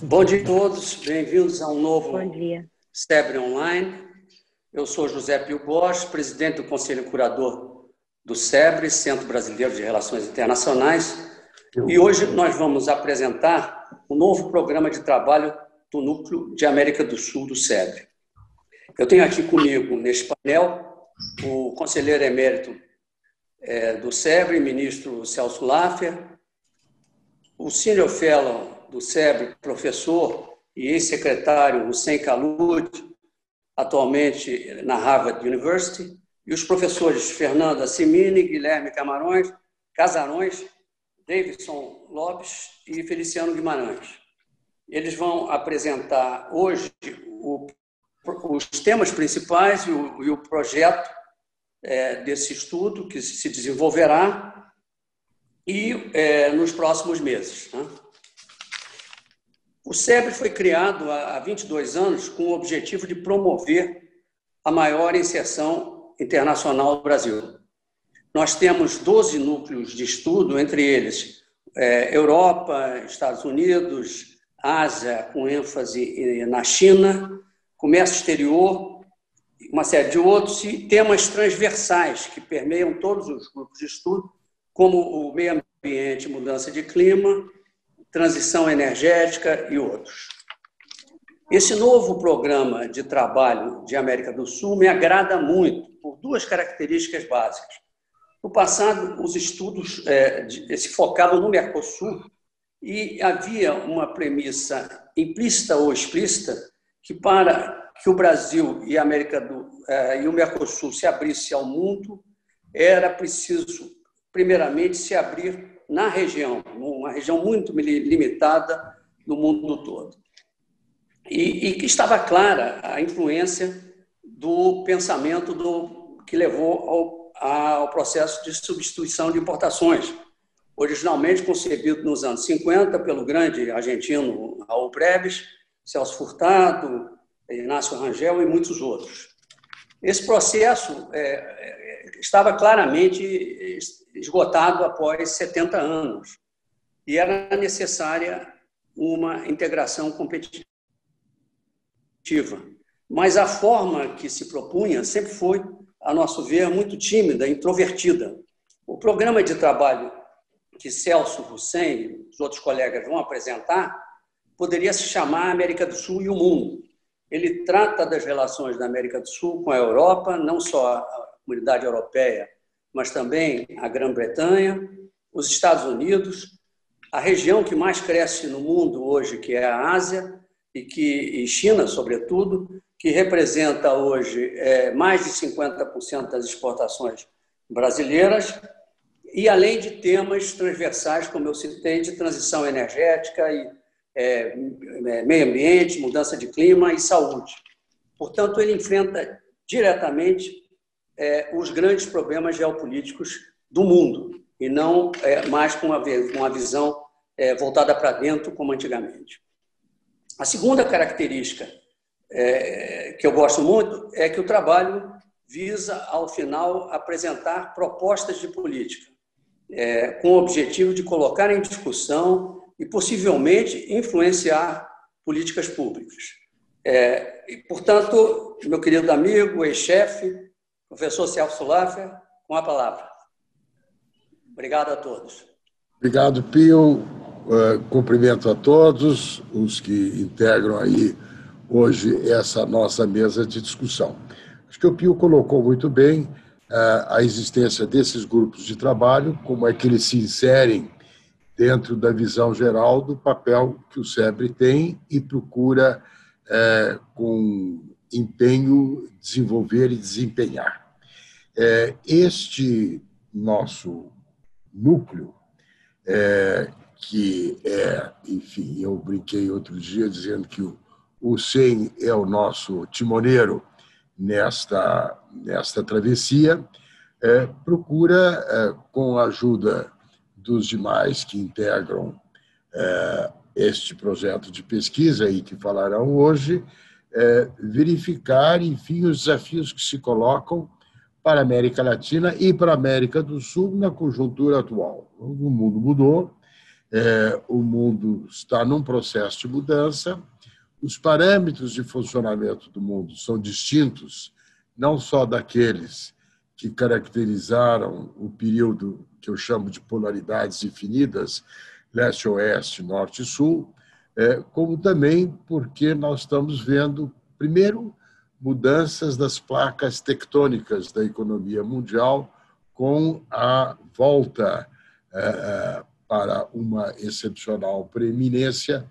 Bom dia a todos, bem-vindos a um novo Bom dia. SEBRE Online. Eu sou José Pio Bosch, presidente do Conselho Curador do SEBRE, Centro Brasileiro de Relações Internacionais, e hoje nós vamos apresentar o novo programa de trabalho do Núcleo de América do Sul do SEBRE. Eu tenho aqui comigo, neste painel, o conselheiro emérito do SEBRE, ministro Celso Laffer, o Senior Fellow do SEBRE, professor e ex-secretário Hussein Khalud, atualmente na Harvard University, e os professores Fernanda Simini, Guilherme Casarões, Davidson Lopes e Feliciano Guimarães. Eles vão apresentar hoje os temas principais e o projeto desse estudo que se desenvolverá nos próximos meses. Né? O SEBRE foi criado há 22 anos com o objetivo de promover a maior inserção internacional do Brasil. Nós temos 12 núcleos de estudo, entre eles Europa, Estados Unidos, Ásia, com ênfase na China, comércio exterior, uma série de outros, e temas transversais que permeiam todos os grupos de estudo, como o meio ambiente, mudança de clima, transição energética e outros. Esse novo programa de trabalho de América do Sul me agrada muito por duas características básicas. No passado, os estudos se focavam no Mercosul e havia uma premissa implícita ou explícita que para que o Brasil e e o Mercosul se abrissem ao mundo, era preciso, primeiramente, se abrir na região, uma região muito limitada no mundo todo. E que estava clara a influência do pensamento que levou ao processo de substituição de importações, originalmente concebido nos anos 50 pelo grande argentino Raul Preves, Celso Furtado, Inácio Rangel e muitos outros. Esse processo estava claramente esgotado após 70 anos e era necessária uma integração competitiva. Mas a forma que se propunha sempre foi, a nosso ver, muito tímida, introvertida. O programa de trabalho que Celso, Hussein e os outros colegas vão apresentar poderia se chamar América do Sul e o Mundo. Ele trata das relações da América do Sul com a Europa, não só a Comunidade Europeia, mas também a Grã-Bretanha, os Estados Unidos, a região que mais cresce no mundo hoje, que é a Ásia, e China, sobretudo, que representa hoje mais de 50% das exportações brasileiras, e além de temas transversais, como eu citei, de transição energética, meio ambiente, mudança de clima e saúde. Portanto, ele enfrenta diretamente os grandes problemas geopolíticos do mundo, e não mais com uma visão voltada para dentro, como antigamente. A segunda característica que eu gosto muito é que o trabalho visa, ao final, apresentar propostas de política, com o objetivo de colocar em discussão e, possivelmente, influenciar políticas públicas. Portanto, meu querido amigo, ex-chefe, professor Celso Laffer, com a palavra. Obrigado a todos. Obrigado, Pio. Cumprimento a todos os que integram aí hoje essa nossa mesa de discussão. Acho que o Pio colocou muito bem a existência desses grupos de trabalho, como é que eles se inserem dentro da visão geral do papel que o SEBRE tem e procura, com empenho, desenvolver e desempenhar. Este nosso núcleo, que enfim, eu brinquei outro dia dizendo que o Hussein é o nosso timoneiro nesta travessia, procura, com a ajuda dos demais que integram este projeto de pesquisa e que falarão hoje, verificar, enfim, os desafios que se colocam para a América Latina e para a América do Sul na conjuntura atual. O mundo mudou O mundo está num processo de mudança, os parâmetros de funcionamento do mundo são distintos, não só daqueles que caracterizaram o período que eu chamo de polaridades definidas, leste-oeste, norte-sul, como também porque nós estamos vendo, primeiro, mudanças das placas tectônicas da economia mundial com a volta para uma excepcional preeminência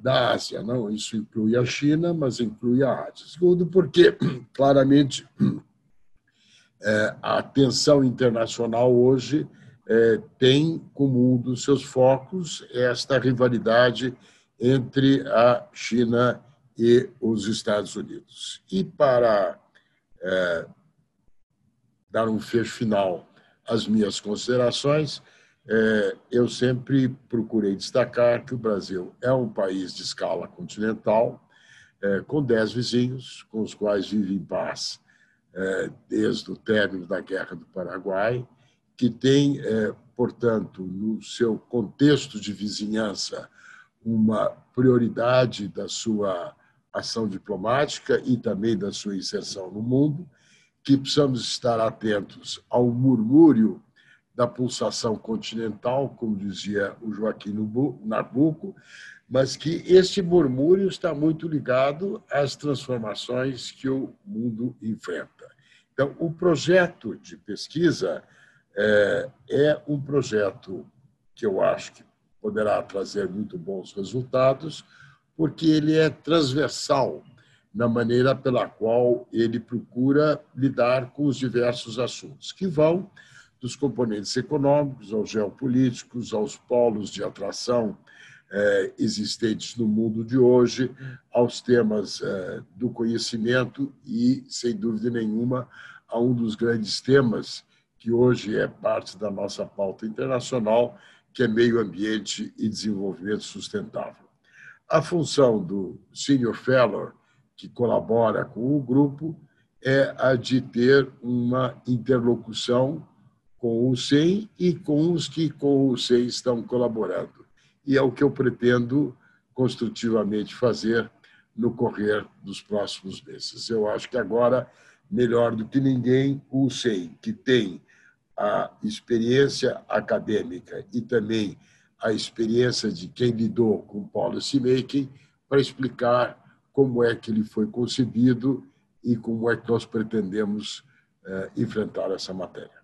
da Ásia. Não, isso inclui a China, mas inclui a Ásia. Segundo, porque, claramente, a tensão internacional hoje tem como um dos seus focos esta rivalidade entre a China e os Estados Unidos. E para dar um fecho final às minhas considerações, eu sempre procurei destacar que o Brasil é um país de escala continental, com 10 vizinhos, com os quais vive em paz desde o término da Guerra do Paraguai, que tem, portanto, no seu contexto de vizinhança, uma prioridade da sua ação diplomática e também da sua inserção no mundo, que precisamos estar atentos ao murmúrio da pulsação continental, como dizia o Joaquim Nabuco, mas que este murmúrio está muito ligado às transformações que o mundo enfrenta. Então, o projeto de pesquisa é um projeto que eu acho que poderá trazer muito bons resultados, porque ele é transversal na maneira pela qual ele procura lidar com os diversos assuntos, que vão dos componentes econômicos aos geopolíticos, aos polos de atração existentes no mundo de hoje, aos temas do conhecimento e, sem dúvida nenhuma, a um dos grandes temas que hoje é parte da nossa pauta internacional, que é meio ambiente e desenvolvimento sustentável. A função do Senior Fellow, que colabora com o grupo, é a de ter uma interlocução com o SEM e com os que com o SEM estão colaborando. E é o que eu pretendo construtivamente fazer no correr dos próximos meses. Eu acho que agora, melhor do que ninguém, o SEM, que tem a experiência acadêmica e também a experiência de quem lidou com policy making, para explicar como é que ele foi concebido e como é que nós pretendemos enfrentar essa matéria.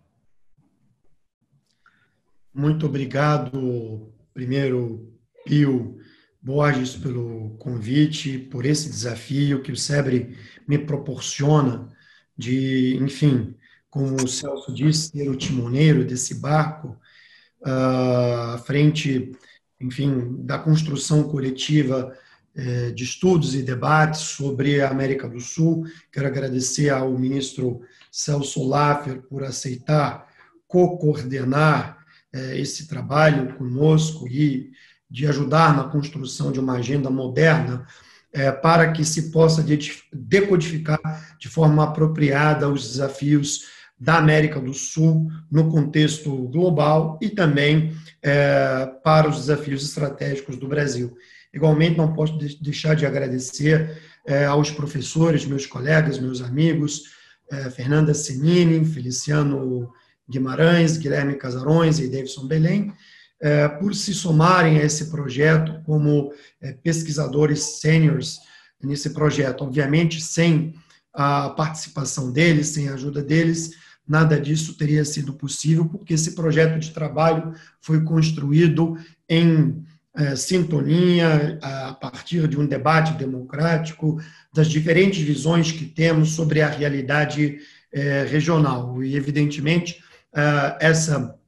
Muito obrigado, primeiro, Pio Borges, pelo convite, por esse desafio que o SEBRE me proporciona de, enfim, como o Celso disse, ser o timoneiro desse barco à frente, enfim, da construção coletiva de estudos e debates sobre a América do Sul. Quero agradecer ao ministro Celso Laffer por aceitar co-coordenar esse trabalho conosco e de ajudar na construção de uma agenda moderna para que se possa decodificar de forma apropriada os desafios da América do Sul no contexto global e também para os desafios estratégicos do Brasil. Igualmente, não posso deixar de agradecer aos professores, meus colegas, meus amigos, Fernanda Senini, Feliciano Guimarães, Guilherme Casarões e Davidson Belém, por se somarem a esse projeto como pesquisadores sêniores nesse projeto. Obviamente, sem a participação deles, sem a ajuda deles, nada disso teria sido possível, porque esse projeto de trabalho foi construído em sintonia, a partir de um debate democrático, das diferentes visões que temos sobre a realidade regional. E, evidentemente, essa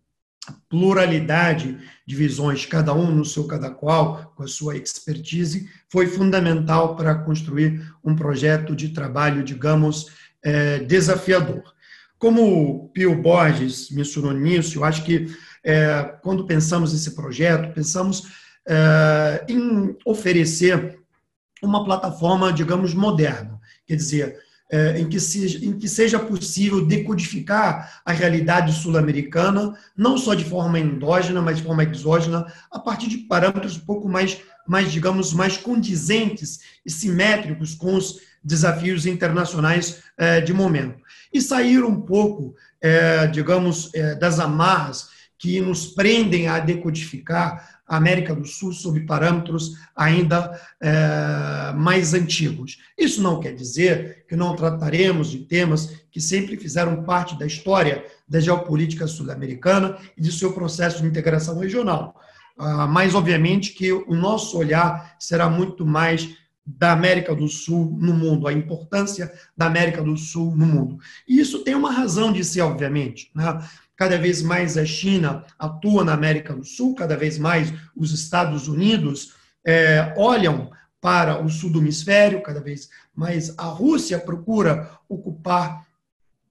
pluralidade de visões, cada um no seu cada qual, com a sua expertise, foi fundamental para construir um projeto de trabalho, digamos, desafiador. Como o Pio Borges mencionou nisso, eu acho que quando pensamos nesse projeto, pensamos em oferecer uma plataforma, digamos, moderna. Quer dizer, em que seja possível decodificar a realidade sul-americana, não só de forma endógena, mas de forma exógena, a partir de parâmetros um pouco mais, digamos, mais condizentes e simétricos com os desafios internacionais de momento. E sair um pouco, digamos, das amarras que nos prendem a decodificar a América do Sul sob parâmetros ainda mais antigos. Isso não quer dizer que não trataremos de temas que sempre fizeram parte da história da geopolítica sul-americana e de seu processo de integração regional. Mas, obviamente, que o nosso olhar será muito mais da América do Sul no mundo, a importância da América do Sul no mundo. E isso tem uma razão de ser, obviamente, né? Cada vez mais a China atua na América do Sul, cada vez mais os Estados Unidos olham para o sul do hemisfério, cada vez mais a Rússia procura ocupar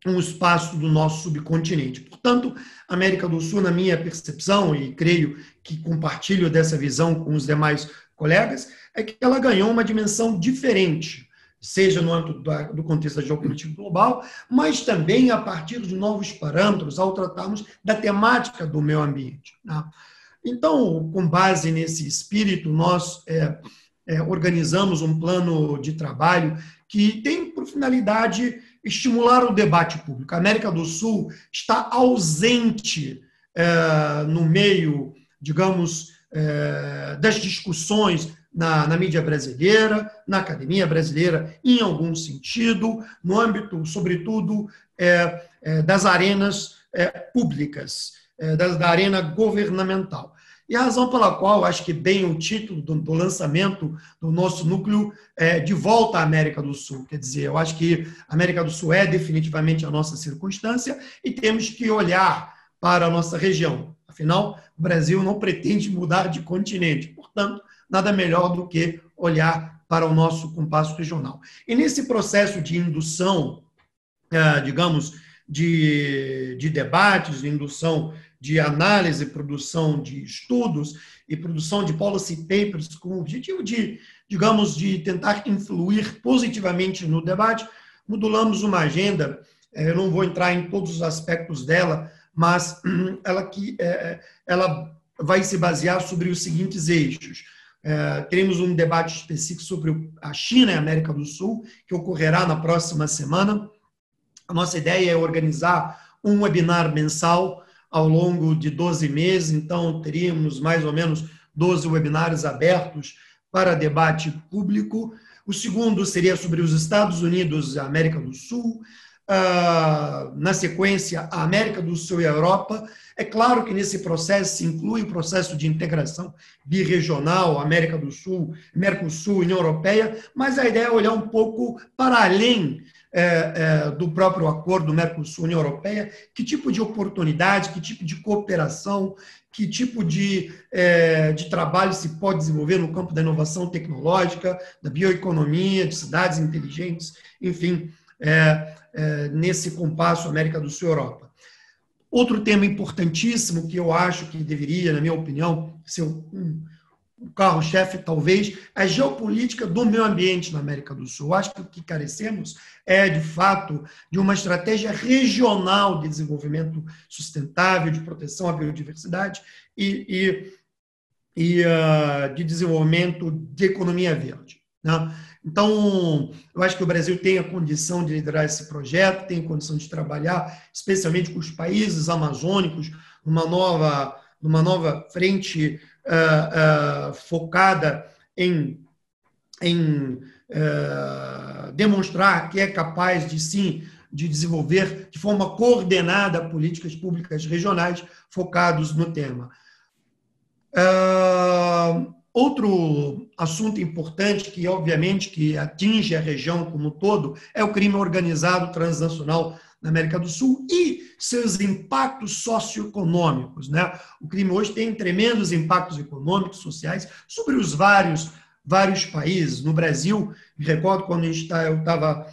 um espaço do nosso subcontinente. Portanto, a América do Sul, na minha percepção, e creio que compartilho dessa visão com os demais colegas, é que ela ganhou uma dimensão diferente, seja no âmbito do contexto da geopolítica global, mas também a partir de novos parâmetros, ao tratarmos da temática do meio ambiente. Né? Então, com base nesse espírito, nós organizamos um plano de trabalho que tem por finalidade estimular o debate público. A América do Sul está ausente no meio, digamos, das discussões na mídia brasileira, na academia brasileira, em algum sentido, no âmbito, sobretudo, das arenas públicas, da arena governamental. E a razão pela qual, acho que bem o título do lançamento do nosso núcleo de volta à América do Sul. Quer dizer, eu acho que a América do Sul é definitivamente a nossa circunstância e temos que olhar para a nossa região. Afinal, o Brasil não pretende mudar de continente. Portanto, nada melhor do que olhar para o nosso compasso regional. E nesse processo de indução, digamos, de debates, de indução de análise, produção de estudos e produção de policy papers com o objetivo de, digamos, de tentar influir positivamente no debate, modulamos uma agenda, eu não vou entrar em todos os aspectos dela, mas ela vai se basear sobre os seguintes eixos. Teremos um debate específico sobre a China e a América do Sul, que ocorrerá na próxima semana. A nossa ideia é organizar um webinar mensal ao longo de 12 meses, então teríamos mais ou menos 12 webinários abertos para debate público. O segundo seria sobre os Estados Unidos e a América do Sul. Na sequência, a América do Sul e a Europa. É claro que nesse processo se inclui o processo de integração birregional, América do Sul, Mercosul, União Europeia, mas a ideia é olhar um pouco para além do próprio acordo Mercosul-União Europeia, que tipo de oportunidade, que tipo de cooperação, que tipo de trabalho se pode desenvolver no campo da inovação tecnológica, da bioeconomia, de cidades inteligentes, enfim, nesse compasso América do Sul e Europa. Outro tema importantíssimo que eu acho que deveria, na minha opinião, ser um carro-chefe, talvez, a geopolítica do meio ambiente na América do Sul. Eu acho que o que carecemos é, de fato, de uma estratégia regional de desenvolvimento sustentável, de proteção à biodiversidade e de desenvolvimento de economia verde, né? Então, eu acho que o Brasil tem a condição de liderar esse projeto, tem a condição de trabalhar, especialmente com os países amazônicos, numa nova frente focada em demonstrar que é capaz de, sim, de desenvolver de forma coordenada políticas públicas regionais focados no tema. Outro assunto importante que, obviamente, que atinge a região como um todo é o crime organizado transnacional na América do Sul e seus impactos socioeconômicos, né? O crime hoje tem tremendos impactos econômicos, sociais, sobre os vários países. No Brasil, me recordo quando eu estava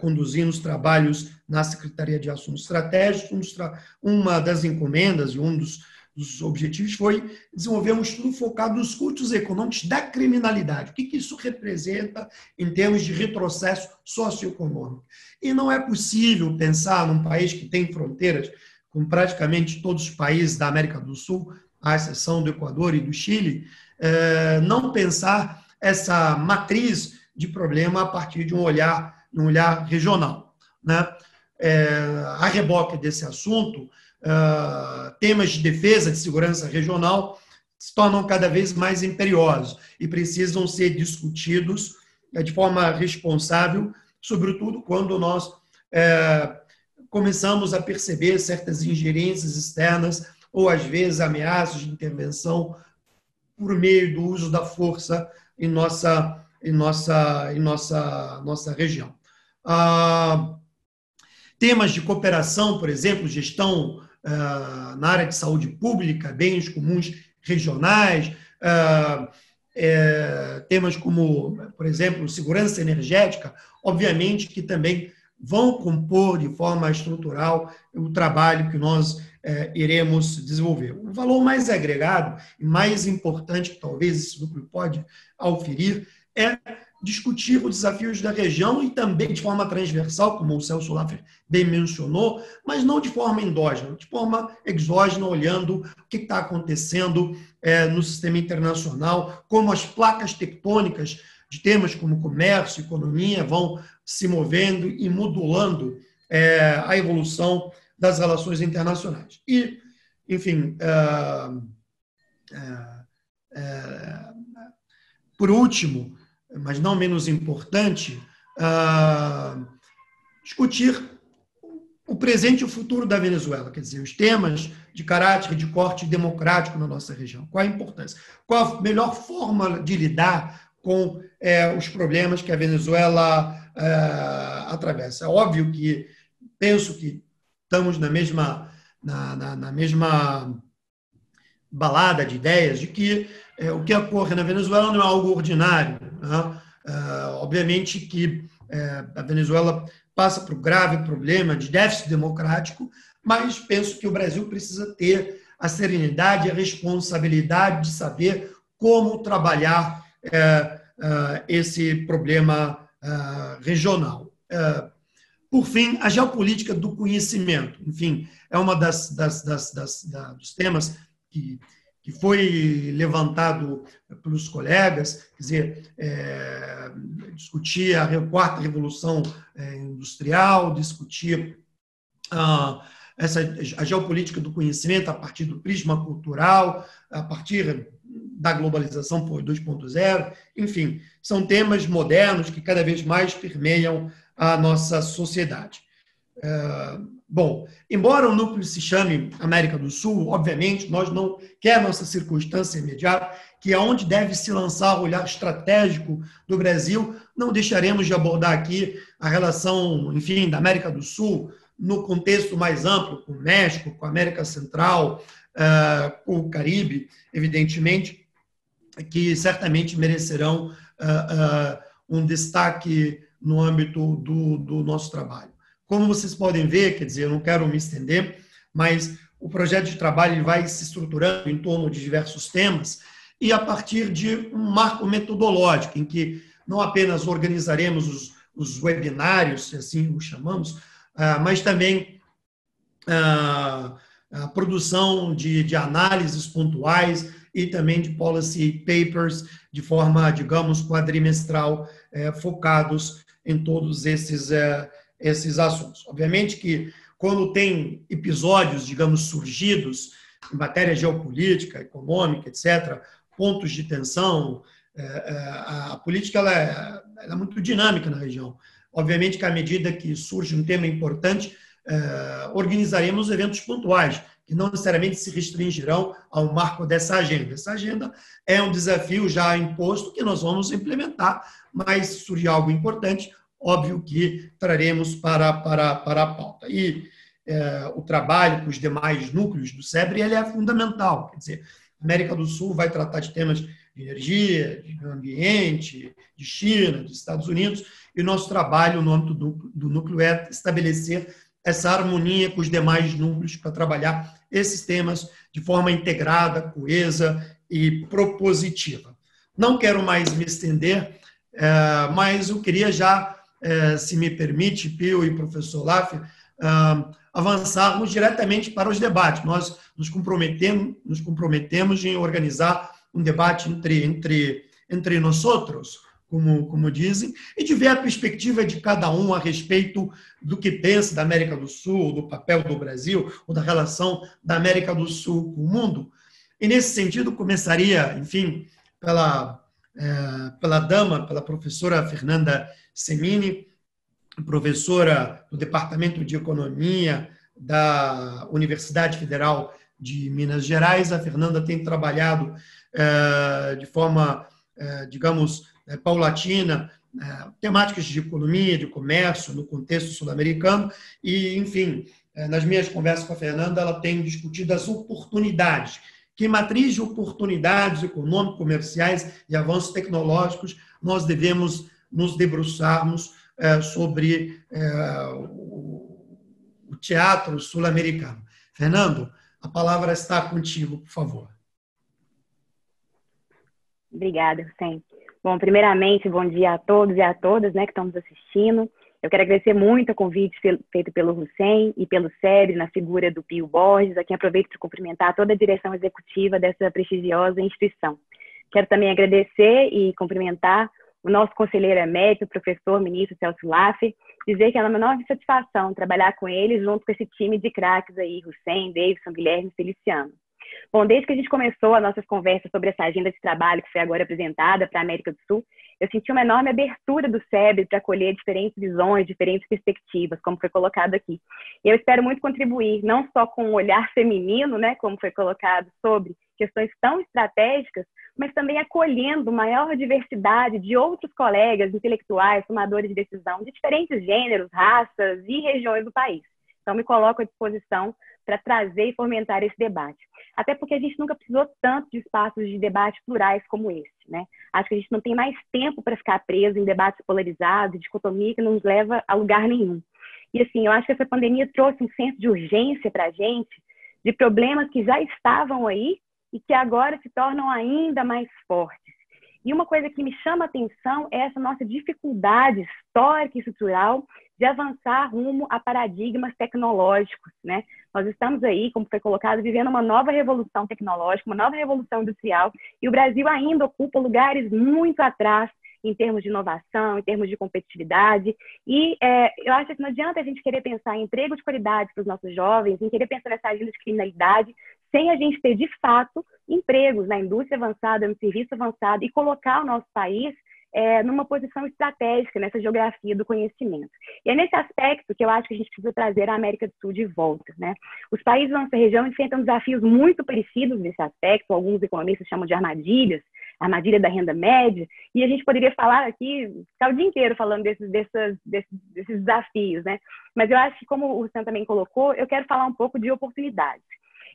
conduzindo os trabalhos na Secretaria de Assuntos Estratégicos, uma das encomendas e um dos dos objetivos foi desenvolver um estudo focado nos custos econômicos da criminalidade. O que isso representa em termos de retrocesso socioeconômico? E não é possível pensar num país que tem fronteiras com praticamente todos os países da América do Sul, à exceção do Equador e do Chile, não pensar essa matriz de problema a partir de um olhar regional, né? A reboque desse assunto, temas de defesa, de segurança regional se tornam cada vez mais imperiosos e precisam ser discutidos de forma responsável, sobretudo quando nós começamos a perceber certas ingerências externas ou, às vezes, ameaças de intervenção por meio do uso da força em nossa região. Temas de cooperação, por exemplo, gestão na área de saúde pública, bens comuns regionais, temas como, por exemplo, segurança energética, obviamente que também vão compor de forma estrutural o trabalho que nós iremos desenvolver. O valor mais agregado e mais importante que talvez esse núcleo pode auferir é discutir os desafios da região e também de forma transversal, como o Celso Laffer bem mencionou, mas não de forma endógena, de forma exógena, olhando o que está acontecendo no sistema internacional, como as placas tectônicas de temas como comércio, economia, vão se movendo e modulando a evolução das relações internacionais. E, enfim, por último, mas não menos importante, discutir o presente e o futuro da Venezuela, quer dizer, os temas de caráter de corte democrático na nossa região. Qual a importância? Qual a melhor forma de lidar com os problemas que a Venezuela atravessa? É óbvio que penso que estamos na mesma balada de ideias de que o que ocorre na Venezuela não é algo ordinário, né? Obviamente que a Venezuela passa por um grave problema de déficit democrático, mas penso que o Brasil precisa ter a serenidade e a responsabilidade de saber como trabalhar esse problema regional. Por fim, a geopolítica do conhecimento. Enfim, é uma dos temas que foi levantado pelos colegas, quer dizer, discutir a quarta revolução industrial, discutir a geopolítica do conhecimento a partir do prisma cultural, a partir da globalização por 2.0, enfim, são temas modernos que cada vez mais permeiam a nossa sociedade. Bom, embora o núcleo se chame América do Sul, obviamente, nós não quer nossa circunstância imediata, que é onde deve se lançar o olhar estratégico do Brasil, não deixaremos de abordar aqui a relação, enfim, da América do Sul no contexto mais amplo, com o México, com a América Central, com o Caribe, evidentemente, que certamente merecerão um destaque no âmbito do nosso trabalho. Como vocês podem ver, quer dizer, eu não quero me estender, mas o projeto de trabalho ele vai se estruturando em torno de diversos temas e a partir de um marco metodológico, em que não apenas organizaremos os webinários, se assim o chamamos, mas também a produção de análises pontuais e também de policy papers de forma, digamos, quadrimestral, focados em todos esses assuntos. Obviamente que quando tem episódios, digamos, surgidos em matéria geopolítica, econômica, etc., pontos de tensão, a política ela é muito dinâmica na região. Obviamente que à medida que surge um tema importante, organizaremos eventos pontuais, que não necessariamente se restringirão ao marco dessa agenda. Essa agenda é um desafio já imposto que nós vamos implementar, mas se surgir algo importante, óbvio que traremos para a pauta. E o trabalho com os demais núcleos do SEBRE ele é fundamental. Quer dizer, a América do Sul vai tratar de temas de energia, de meio ambiente, de China, dos Estados Unidos, e o nosso trabalho no âmbito do núcleo é estabelecer essa harmonia com os demais núcleos para trabalhar esses temas de forma integrada, coesa e propositiva. Não quero mais me estender, mas eu queria já, se me permite, Pio e professor Laff, avançarmos diretamente para os debates. Nós nos comprometemos em organizar um debate entre nós outros, como dizem, e de ver a perspectiva de cada um a respeito do que pensa da América do Sul, do papel do Brasil, ou da relação da América do Sul com o mundo. E, nesse sentido, começaria, enfim, pela professora Fernanda Semini, professora do Departamento de Economia da Universidade Federal de Minas Gerais. A Fernanda tem trabalhado de forma, digamos, paulatina, temáticas de economia, de comércio, no contexto sul-americano, e, enfim, nas minhas conversas com a Fernanda, ela tem discutido as oportunidades, que matriz de oportunidades econômicas, comerciais e avanços tecnológicos nós devemos nos debruçarmos sobre o teatro sul-americano. Fernando, a palavra está contigo, por favor. Obrigada, Hussein. Bom, primeiramente, bom dia a todos e a todas, né, que estão nos assistindo. Eu quero agradecer muito o convite feito pelo Hussein e pelo SEBRE, na figura do Pio Borges, a quem aproveito para cumprimentar toda a direção executiva dessa prestigiosa instituição. Quero também agradecer e cumprimentar o nosso conselheiro emérito, o professor ministro Celso Laff, dizer que é uma enorme satisfação trabalhar com ele junto com esse time de craques aí, Hussein, Davidson, Guilherme e Feliciano. Bom, desde que a gente começou as nossas conversas sobre essa agenda de trabalho que foi agora apresentada para a América do Sul, eu senti uma enorme abertura do SEBRE para acolher diferentes visões, diferentes perspectivas, como foi colocado aqui. E eu espero muito contribuir, não só com um olhar feminino, né, como foi colocado, sobre questões tão estratégicas, mas também acolhendo maior diversidade de outros colegas intelectuais, tomadores de decisão de diferentes gêneros, raças e regiões do país. Então, me coloco à disposição para trazer e fomentar esse debate. Até porque a gente nunca precisou tanto de espaços de debate plurais como esse, né? Acho que a gente não tem mais tempo para ficar preso em debates polarizados, dicotomia que não nos leva a lugar nenhum. E, assim, eu acho que essa pandemia trouxe um senso de urgência para a gente, de problemas que já estavam aí e que agora se tornam ainda mais fortes. E uma coisa que me chama a atenção é essa nossa dificuldade histórica e estrutural de avançar rumo a paradigmas tecnológicos, né? Nós estamos aí, como foi colocado, vivendo uma nova revolução tecnológica, uma nova revolução industrial, e o Brasil ainda ocupa lugares muito atrás em termos de inovação, em termos de competitividade, e eu acho que não adianta a gente querer pensar em emprego de qualidade para os nossos jovens, em querer pensar nessa agenda de criminalidade, sem a gente ter, de fato, empregos na indústria avançada, no serviço avançado, e colocar o nosso país numa posição estratégica nessa geografia do conhecimento. E é nesse aspecto que eu acho que a gente precisa trazer a América do Sul de volta, né? Os países da nossa região enfrentam desafios muito parecidos nesse aspecto, alguns economistas chamam de armadilhas, armadilha da renda média, e a gente poderia falar aqui, ficar o dia inteiro falando desses desafios, né? Mas eu acho que, como o Sam também colocou, eu quero falar um pouco de oportunidades.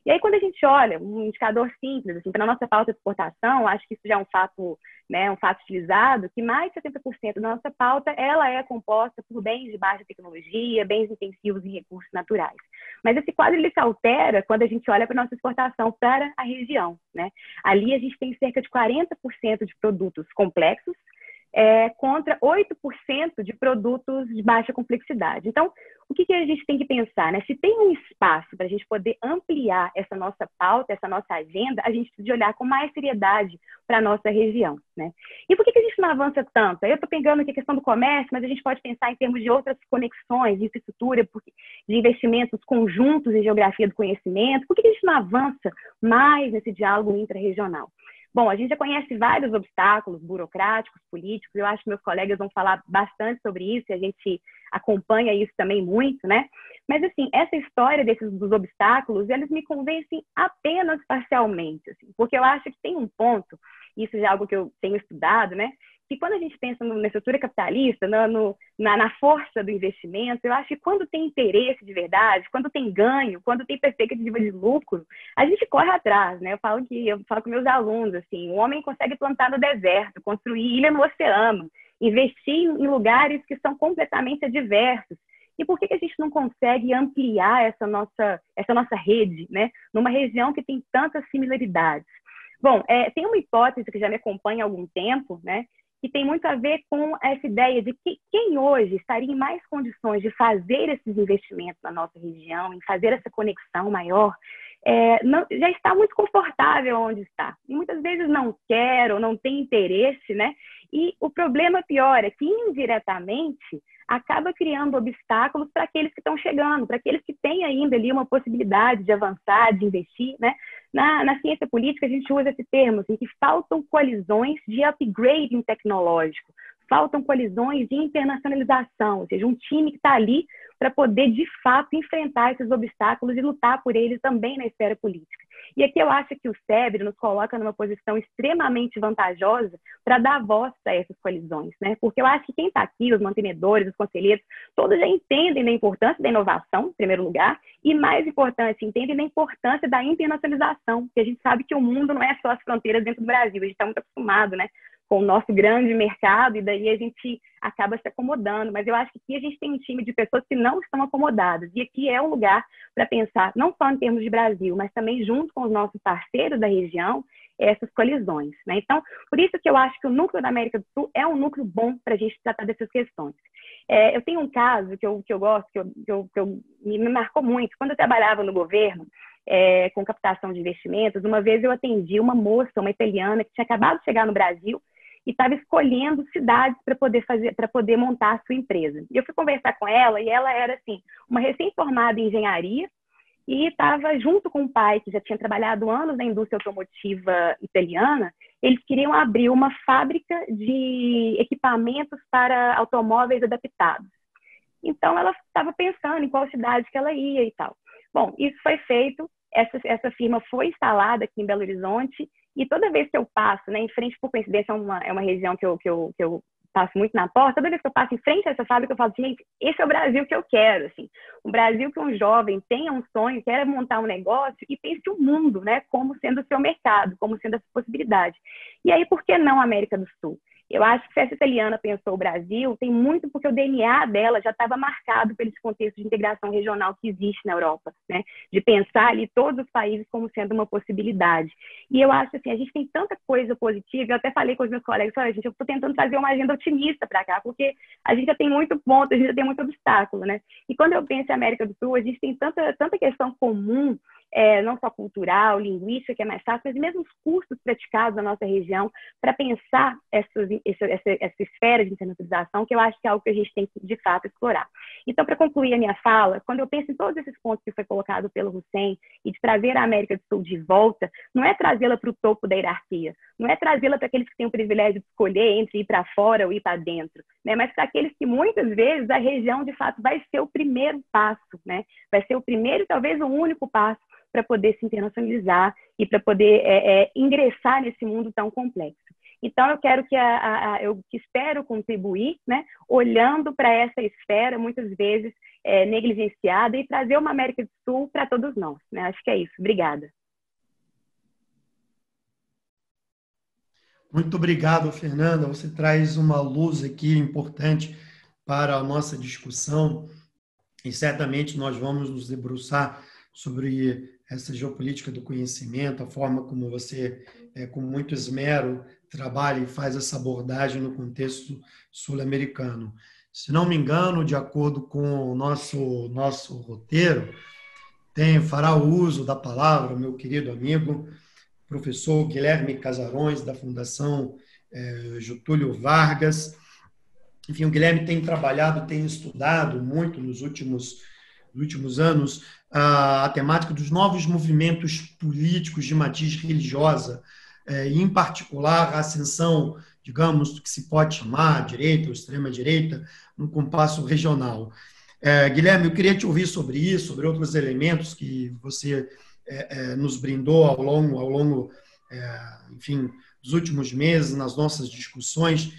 E aí, quando a gente olha um indicador simples, assim, para a nossa pauta de exportação, acho que isso já é um fato, né, um fato utilizado, que mais de 70% da nossa pauta ela é composta por bens de baixa tecnologia, bens intensivos em recursos naturais. Mas esse quadro ele se altera quando a gente olha para a nossa exportação para a região, né? Ali a gente tem cerca de 40% de produtos complexos, contra 8% de produtos de baixa complexidade. Então, o que a gente tem que pensar, né? Se tem um espaço para a gente poder ampliar essa nossa pauta, essa nossa agenda, a gente precisa olhar com mais seriedade para a nossa região, né? E por que a gente não avança tanto? Eu estou pegando aqui a questão do comércio, mas a gente pode pensar em termos de outras conexões, de infraestrutura, de investimentos conjuntos em geografia do conhecimento. Por que a gente não avança mais nesse diálogo intra-regional? Bom, a gente já conhece vários obstáculos burocráticos, políticos, eu acho que meus colegas vão falar bastante sobre isso e a gente acompanha isso também muito, né? Mas, assim, essa história dos obstáculos, eles me convencem apenas parcialmente, assim, porque eu acho que tem um ponto, isso já é algo que eu tenho estudado, né? Que quando a gente pensa na estrutura capitalista, na força do investimento, eu acho que quando tem interesse de verdade, quando tem ganho, quando tem perspectiva de lucro, a gente corre atrás, né? Eu falo com meus alunos, assim, o homem consegue plantar no deserto, construir ilha no oceano, investir em lugares que são completamente adversos. E por que a gente não consegue ampliar essa nossa rede, né, numa região que tem tantas similaridades? Bom, tem uma hipótese que já me acompanha há algum tempo, né, que tem muito a ver com essa ideia de que quem hoje estaria em mais condições de fazer esses investimentos na nossa região, em fazer essa conexão maior, já está muito confortável onde está. E muitas vezes não quer ou não tem interesse, né? E o problema pior é que, indiretamente, acaba criando obstáculos para aqueles que estão chegando, para aqueles que têm ainda ali uma possibilidade de avançar, de investir, né? Na ciência política, a gente usa esse termo, assim, que faltam colisões de upgrading tecnológico, faltam colisões de internacionalização, ou seja, um time que está ali para poder, de fato, enfrentar esses obstáculos e lutar por eles também na esfera política. E aqui eu acho que o SEBRE nos coloca numa posição extremamente vantajosa para dar voz a essas colisões, né? Porque eu acho que quem está aqui, os mantenedores, os conselheiros, todos já entendem da importância da inovação, em primeiro lugar, e, mais importante, entendem da importância da internacionalização, porque a gente sabe que o mundo não é só as fronteiras dentro do Brasil, a gente está muito acostumado, né, com o nosso grande mercado, e daí a gente acaba se acomodando. Mas eu acho que aqui a gente tem um time de pessoas que não estão acomodadas. E aqui é um lugar para pensar, não só em termos de Brasil, mas também junto com os nossos parceiros da região, essas colisões, né? Então, por isso que eu acho que o núcleo da América do Sul é um núcleo bom para a gente tratar dessas questões. Eu tenho um caso que eu gosto, que me marcou muito. Quando eu trabalhava no governo, com captação de investimentos, uma vez eu atendi uma moça, uma italiana, que tinha acabado de chegar no Brasil, e estava escolhendo cidades para poder montar a sua empresa. E eu fui conversar com ela, e ela era assim, uma recém-formada em engenharia, e estava junto com o pai, que já tinha trabalhado anos na indústria automotiva italiana. Eles queriam abrir uma fábrica de equipamentos para automóveis adaptados. Então, ela estava pensando em qual cidade que ela ia e tal. Bom, isso foi feito, essa firma foi instalada aqui em Belo Horizonte, e toda vez que eu passo, né, em frente, por coincidência, é uma região que eu passo muito na porta, toda vez que eu passo em frente a essa fábrica, eu falo assim, gente, esse é o Brasil que eu quero, assim. Um Brasil que um jovem tenha um sonho, queira montar um negócio e pense o mundo, né, como sendo o seu mercado, como sendo essa possibilidade. E aí, por que não a América do Sul? Eu acho que se essa italiana pensou o Brasil, tem muito porque o DNA dela já estava marcado pelo contexto de integração regional que existe na Europa, né? De pensar ali todos os países como sendo uma possibilidade. E eu acho assim, a gente tem tanta coisa positiva, eu até falei com os meus colegas, olha, gente, eu estou tentando trazer uma agenda otimista para cá, porque a gente já tem muito ponto, a gente já tem muito obstáculo, né? E quando eu penso em América do Sul, a gente tem tanta questão comum, não só cultural, linguística, que é mais fácil, mas mesmo os cursos praticados na nossa região para pensar essa esfera de internacionalização, que eu acho que é algo que a gente tem que, de fato, explorar. Então, para concluir a minha fala, quando eu penso em todos esses pontos que foi colocado pelo Hussein e de trazer a América do Sul de volta, não é trazê-la para o topo da hierarquia, não é trazê-la para aqueles que têm o privilégio de escolher entre ir para fora ou ir para dentro, né? Mas para aqueles que, muitas vezes, a região, de fato, vai ser o primeiro passo, né? Vai ser o primeiro e talvez o único passo para poder se internacionalizar e para poder ingressar nesse mundo tão complexo. Então, eu quero eu espero contribuir, né, olhando para essa esfera, muitas vezes negligenciada, e trazer uma América do Sul para todos nós, né? Acho que é isso. Obrigada. Muito obrigado, Fernanda. Você traz uma luz aqui importante para a nossa discussão e certamente nós vamos nos debruçar sobre essa geopolítica do conhecimento, a forma como você, com muito esmero, trabalha e faz essa abordagem no contexto sul-americano. Se não me engano, de acordo com o nosso roteiro, fará o uso da palavra o meu querido amigo, professor Guilherme Casarões, da Fundação Getúlio Vargas. Enfim, o Guilherme tem trabalhado, tem estudado muito nos últimos anos a temática dos novos movimentos políticos de matiz religiosa, e, em particular, a ascensão, digamos, do que se pode chamar direita ou extrema-direita, no compasso regional. Guilherme, eu queria te ouvir sobre isso, sobre outros elementos que você nos brindou ao longo enfim, dos últimos meses, nas nossas discussões.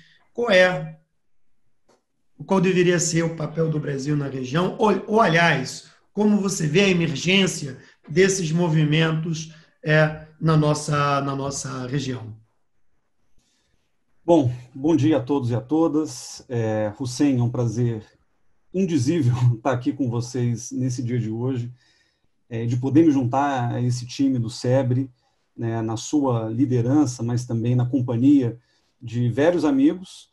Qual deveria ser o papel do Brasil na região? Ou aliás, como você vê a emergência desses movimentos na nossa região? Bom dia a todos e a todas. Hussein, é um prazer indizível estar aqui com vocês nesse dia de hoje, de poder me juntar a esse time do SEBRE, né, na sua liderança, mas também na companhia de vários amigos.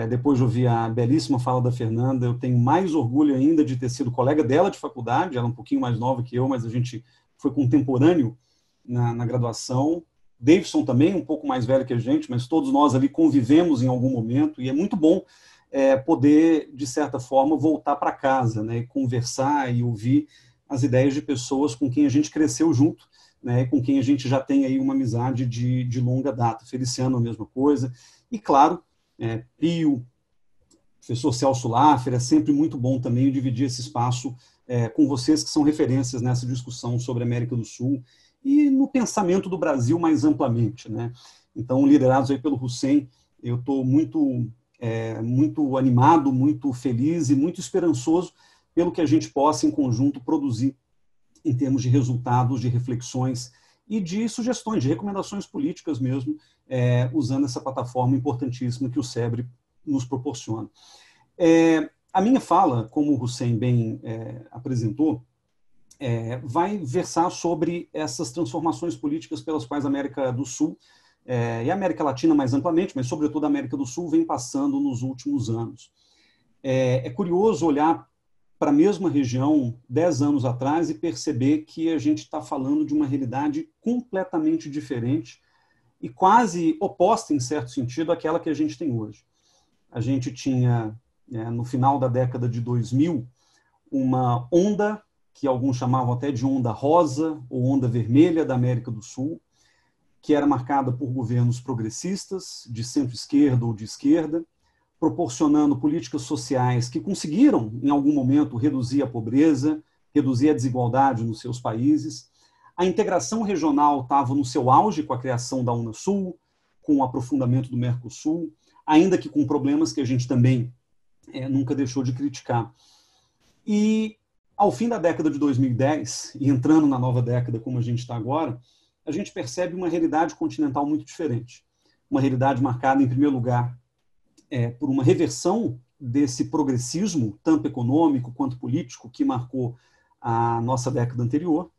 Depois de ouvir a belíssima fala da Fernanda, eu tenho mais orgulho ainda de ter sido colega dela de faculdade. Ela é um pouquinho mais nova que eu, mas a gente foi contemporâneo na graduação. Davidson também, um pouco mais velho que a gente, mas todos nós ali convivemos em algum momento, e é muito bom poder, de certa forma, voltar para casa, né, e conversar e ouvir as ideias de pessoas com quem a gente cresceu junto, né, com quem a gente já tem aí uma amizade de longa data. Feliciano, a mesma coisa. E, claro, Pio, professor Celso Laffer, é sempre muito bom também dividir esse espaço com vocês, que são referências nessa discussão sobre a América do Sul e no pensamento do Brasil mais amplamente, né? Então, liderados aí pelo Hussein, eu estou muito animado, muito feliz e muito esperançoso pelo que a gente possa, em conjunto, produzir em termos de resultados, de reflexões e de sugestões, de recomendações políticas mesmo, usando essa plataforma importantíssima que o SEBRE nos proporciona. A minha fala, como o Hussein bem apresentou, vai versar sobre essas transformações políticas pelas quais a América do Sul e a América Latina mais amplamente, mas sobretudo a América do Sul, vem passando nos últimos anos. É curioso olhar para a mesma região 10 anos atrás e perceber que a gente está falando de uma realidade completamente diferente e quase oposta, em certo sentido, àquela que a gente tem hoje. A gente tinha, no final da década de 2000, uma onda, que alguns chamavam até de onda rosa ou onda vermelha da América do Sul, que era marcada por governos progressistas, de centro-esquerda ou de esquerda, proporcionando políticas sociais que conseguiram, em algum momento, reduzir a pobreza, reduzir a desigualdade nos seus países. A integração regional estava no seu auge com a criação da Unasul, com o aprofundamento do Mercosul, ainda que com problemas que a gente também nunca deixou de criticar. E, ao fim da década de 2010, e entrando na nova década como a gente está agora, a gente percebe uma realidade continental muito diferente. Uma realidade marcada, em primeiro lugar, por uma reversão desse progressismo, tanto econômico quanto político, que marcou a nossa década anterior.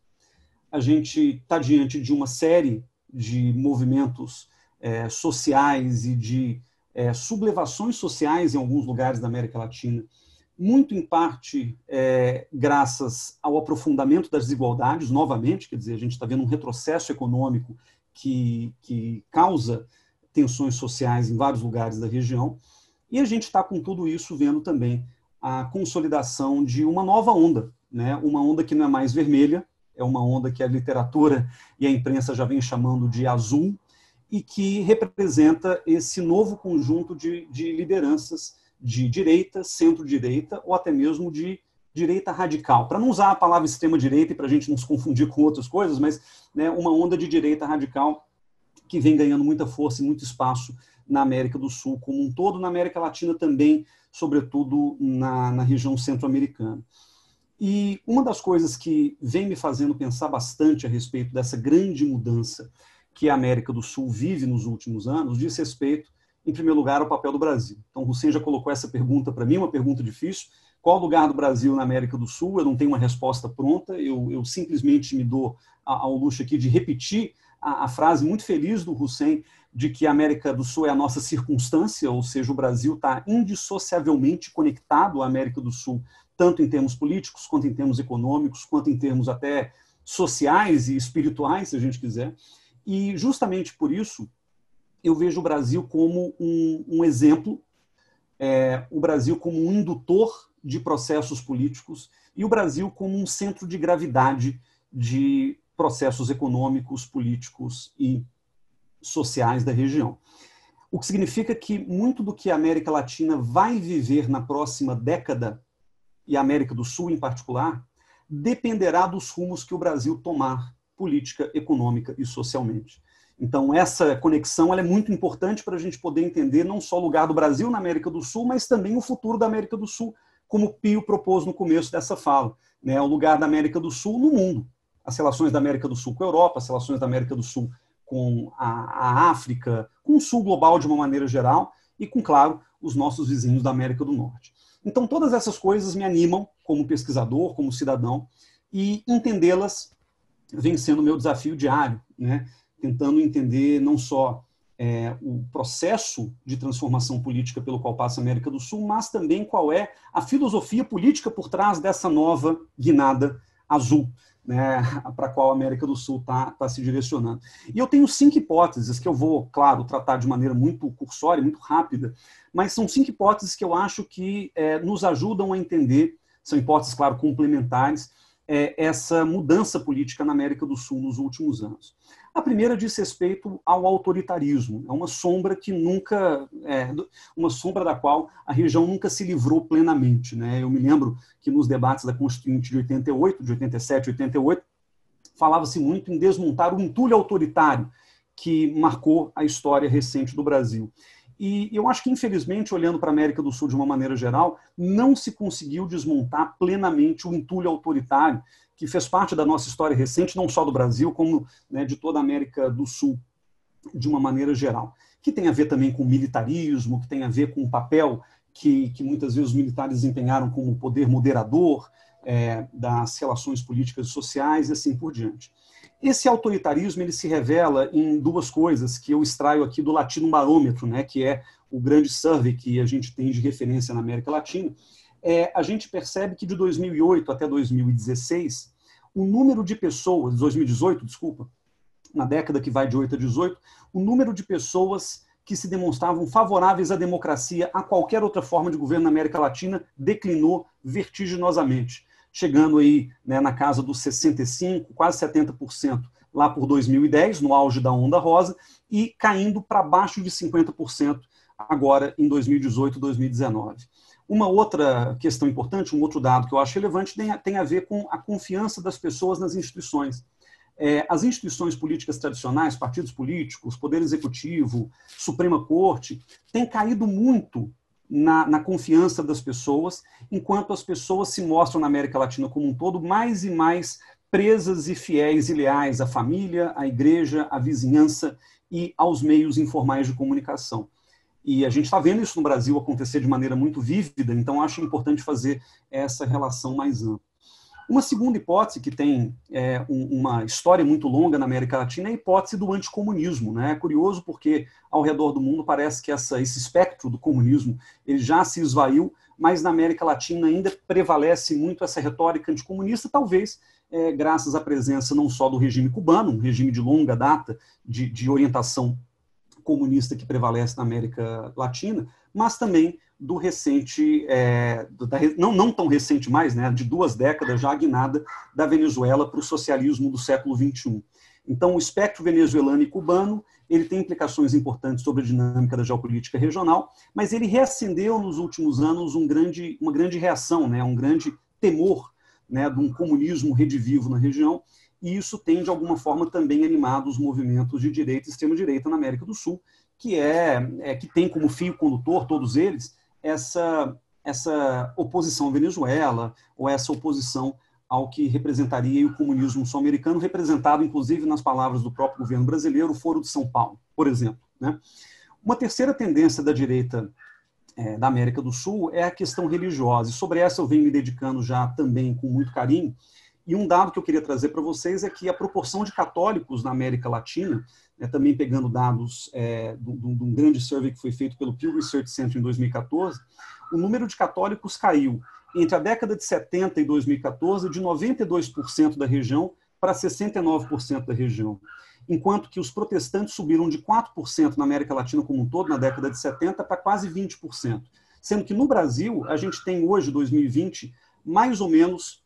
A gente está diante de uma série de movimentos sociais e de sublevações sociais em alguns lugares da América Latina, muito em parte graças ao aprofundamento das desigualdades, novamente, quer dizer, a gente está vendo um retrocesso econômico que causa tensões sociais em vários lugares da região, e a gente está com tudo isso vendo também a consolidação de uma nova onda, né? Uma onda que não é mais vermelha, é uma onda que a literatura e a imprensa já vem chamando de azul, e que representa esse novo conjunto de lideranças de direita, centro-direita, ou até mesmo de direita radical. Para não usar a palavra extrema-direita e para a gente não se confundir com outras coisas, mas uma onda de direita radical que vem ganhando muita força e muito espaço na América do Sul como um todo, na América Latina também, sobretudo na região centro-americana. E uma das coisas que vem me fazendo pensar bastante a respeito dessa grande mudança que a América do Sul vive nos últimos anos, diz respeito, em primeiro lugar, ao papel do Brasil. Então, o Hussein já colocou essa pergunta para mim, uma pergunta difícil. Qual o lugar do Brasil na América do Sul? Eu não tenho uma resposta pronta, eu simplesmente me dou ao luxo aqui de repetir a frase muito feliz do Hussein de que a América do Sul é a nossa circunstância, ou seja, o Brasil está indissociavelmente conectado à América do Sul, tanto em termos políticos, quanto em termos econômicos, quanto em termos até sociais e espirituais, se a gente quiser. E justamente por isso, eu vejo o Brasil como um exemplo, o Brasil como um indutor de processos políticos e o Brasil como um centro de gravidade de processos econômicos, políticos e sociais da região. O que significa que muito do que a América Latina vai viver na próxima década, e a América do Sul em particular, dependerá dos rumos que o Brasil tomar política, econômica e socialmente. Então, essa conexão ela é muito importante para a gente poder entender não só o lugar do Brasil na América do Sul, mas também o futuro da América do Sul, como o Pio propôs no começo dessa fala, né? O lugar da América do Sul no mundo. As relações da América do Sul com a Europa, as relações da América do Sul com a África, com o Sul global de uma maneira geral e com, claro, os nossos vizinhos da América do Norte. Então, todas essas coisas me animam como pesquisador, como cidadão, e entendê-las vem sendo o meu desafio diário, né? Tentando entender não só o processo de transformação política pelo qual passa a América do Sul, mas também qual é a filosofia política por trás dessa nova guinada azul, né, para a qual a América do Sul está se direcionando. E eu tenho 5 hipóteses que eu vou, claro, tratar de maneira muito cursória, muito rápida, mas são 5 hipóteses que eu acho que nos ajudam a entender, são hipóteses, claro, complementares, essa mudança política na América do Sul nos últimos anos. A primeira diz respeito ao autoritarismo. É uma sombra que nunca, uma sombra da qual a região nunca se livrou plenamente, né? Eu me lembro que nos debates da Constituinte de 88, de 87, 88, falava-se muito em desmontar o entulho autoritário que marcou a história recente do Brasil. E eu acho que, infelizmente, olhando para a América do Sul de uma maneira geral, não se conseguiu desmontar plenamente o entulho autoritário que fez parte da nossa história recente, não só do Brasil, como, né, de toda a América do Sul, de uma maneira geral. Que tem a ver também com militarismo, que tem a ver com o papel que muitas vezes os militares desempenharam como poder moderador das relações políticas e sociais, e assim por diante. Esse autoritarismo ele se revela em 2 coisas que eu extraio aqui do Latino Barômetro, né, que é o grande survey que a gente tem de referência na América Latina. A gente percebe que de 2008 até 2016, o número de pessoas, 2018, desculpa, na década que vai de 8 a 18, o número de pessoas que se demonstravam favoráveis à democracia, a qualquer outra forma de governo na América Latina, declinou vertiginosamente, chegando aí, né, na casa dos 65%, quase 70%, lá por 2010, no auge da Onda Rosa, e caindo para baixo de 50% agora em 2018, 2019. Uma outra questão importante, um outro dado que eu acho relevante, tem a ver com a confiança das pessoas nas instituições. As instituições políticas tradicionais, partidos políticos, Poder Executivo, Suprema Corte, têm caído muito na confiança das pessoas, enquanto as pessoas se mostram na América Latina como um todo mais e mais presas e fiéis e leais à família, à igreja, à vizinhança e aos meios informais de comunicação. E a gente está vendo isso no Brasil acontecer de maneira muito vívida, então acho importante fazer essa relação mais ampla. Uma segunda hipótese que tem uma história muito longa na América Latina é a hipótese do anticomunismo, né? É curioso porque ao redor do mundo parece que esse espectro do comunismo ele já se esvaiu, mas na América Latina ainda prevalece muito essa retórica anticomunista, talvez graças à presença não só do regime cubano, um regime de longa data de orientação comunista que prevalece na América Latina, mas também do recente, não tão recente mais, né, de 2 décadas já a guinada da Venezuela para o socialismo do século XXI. Então, o espectro venezuelano e cubano, ele tem implicações importantes sobre a dinâmica da geopolítica regional, mas ele reacendeu nos últimos anos uma grande reação, né, um grande temor, né, de um comunismo redivivo na região, e isso tem, de alguma forma, também animado os movimentos de direita e extrema-direita na América do Sul, que tem como fio condutor, todos eles, essa oposição à Venezuela, ou essa oposição ao que representaria o comunismo sul-americano, representado, inclusive, nas palavras do próprio governo brasileiro, o Foro de São Paulo, por exemplo, né? Uma terceira tendência da direita da América do Sul é a questão religiosa, e sobre essa eu venho me dedicando já também com muito carinho. E um dado que eu queria trazer para vocês é que a proporção de católicos na América Latina, também pegando dados de um grande survey que foi feito pelo Pew Research Center em 2014, o número de católicos caiu entre a década de 70 e 2014 de 92% da região para 69% da região, enquanto que os protestantes subiram de 4% na América Latina como um todo, na década de 70, para quase 20%. Sendo que no Brasil, a gente tem hoje, 2020, mais ou menos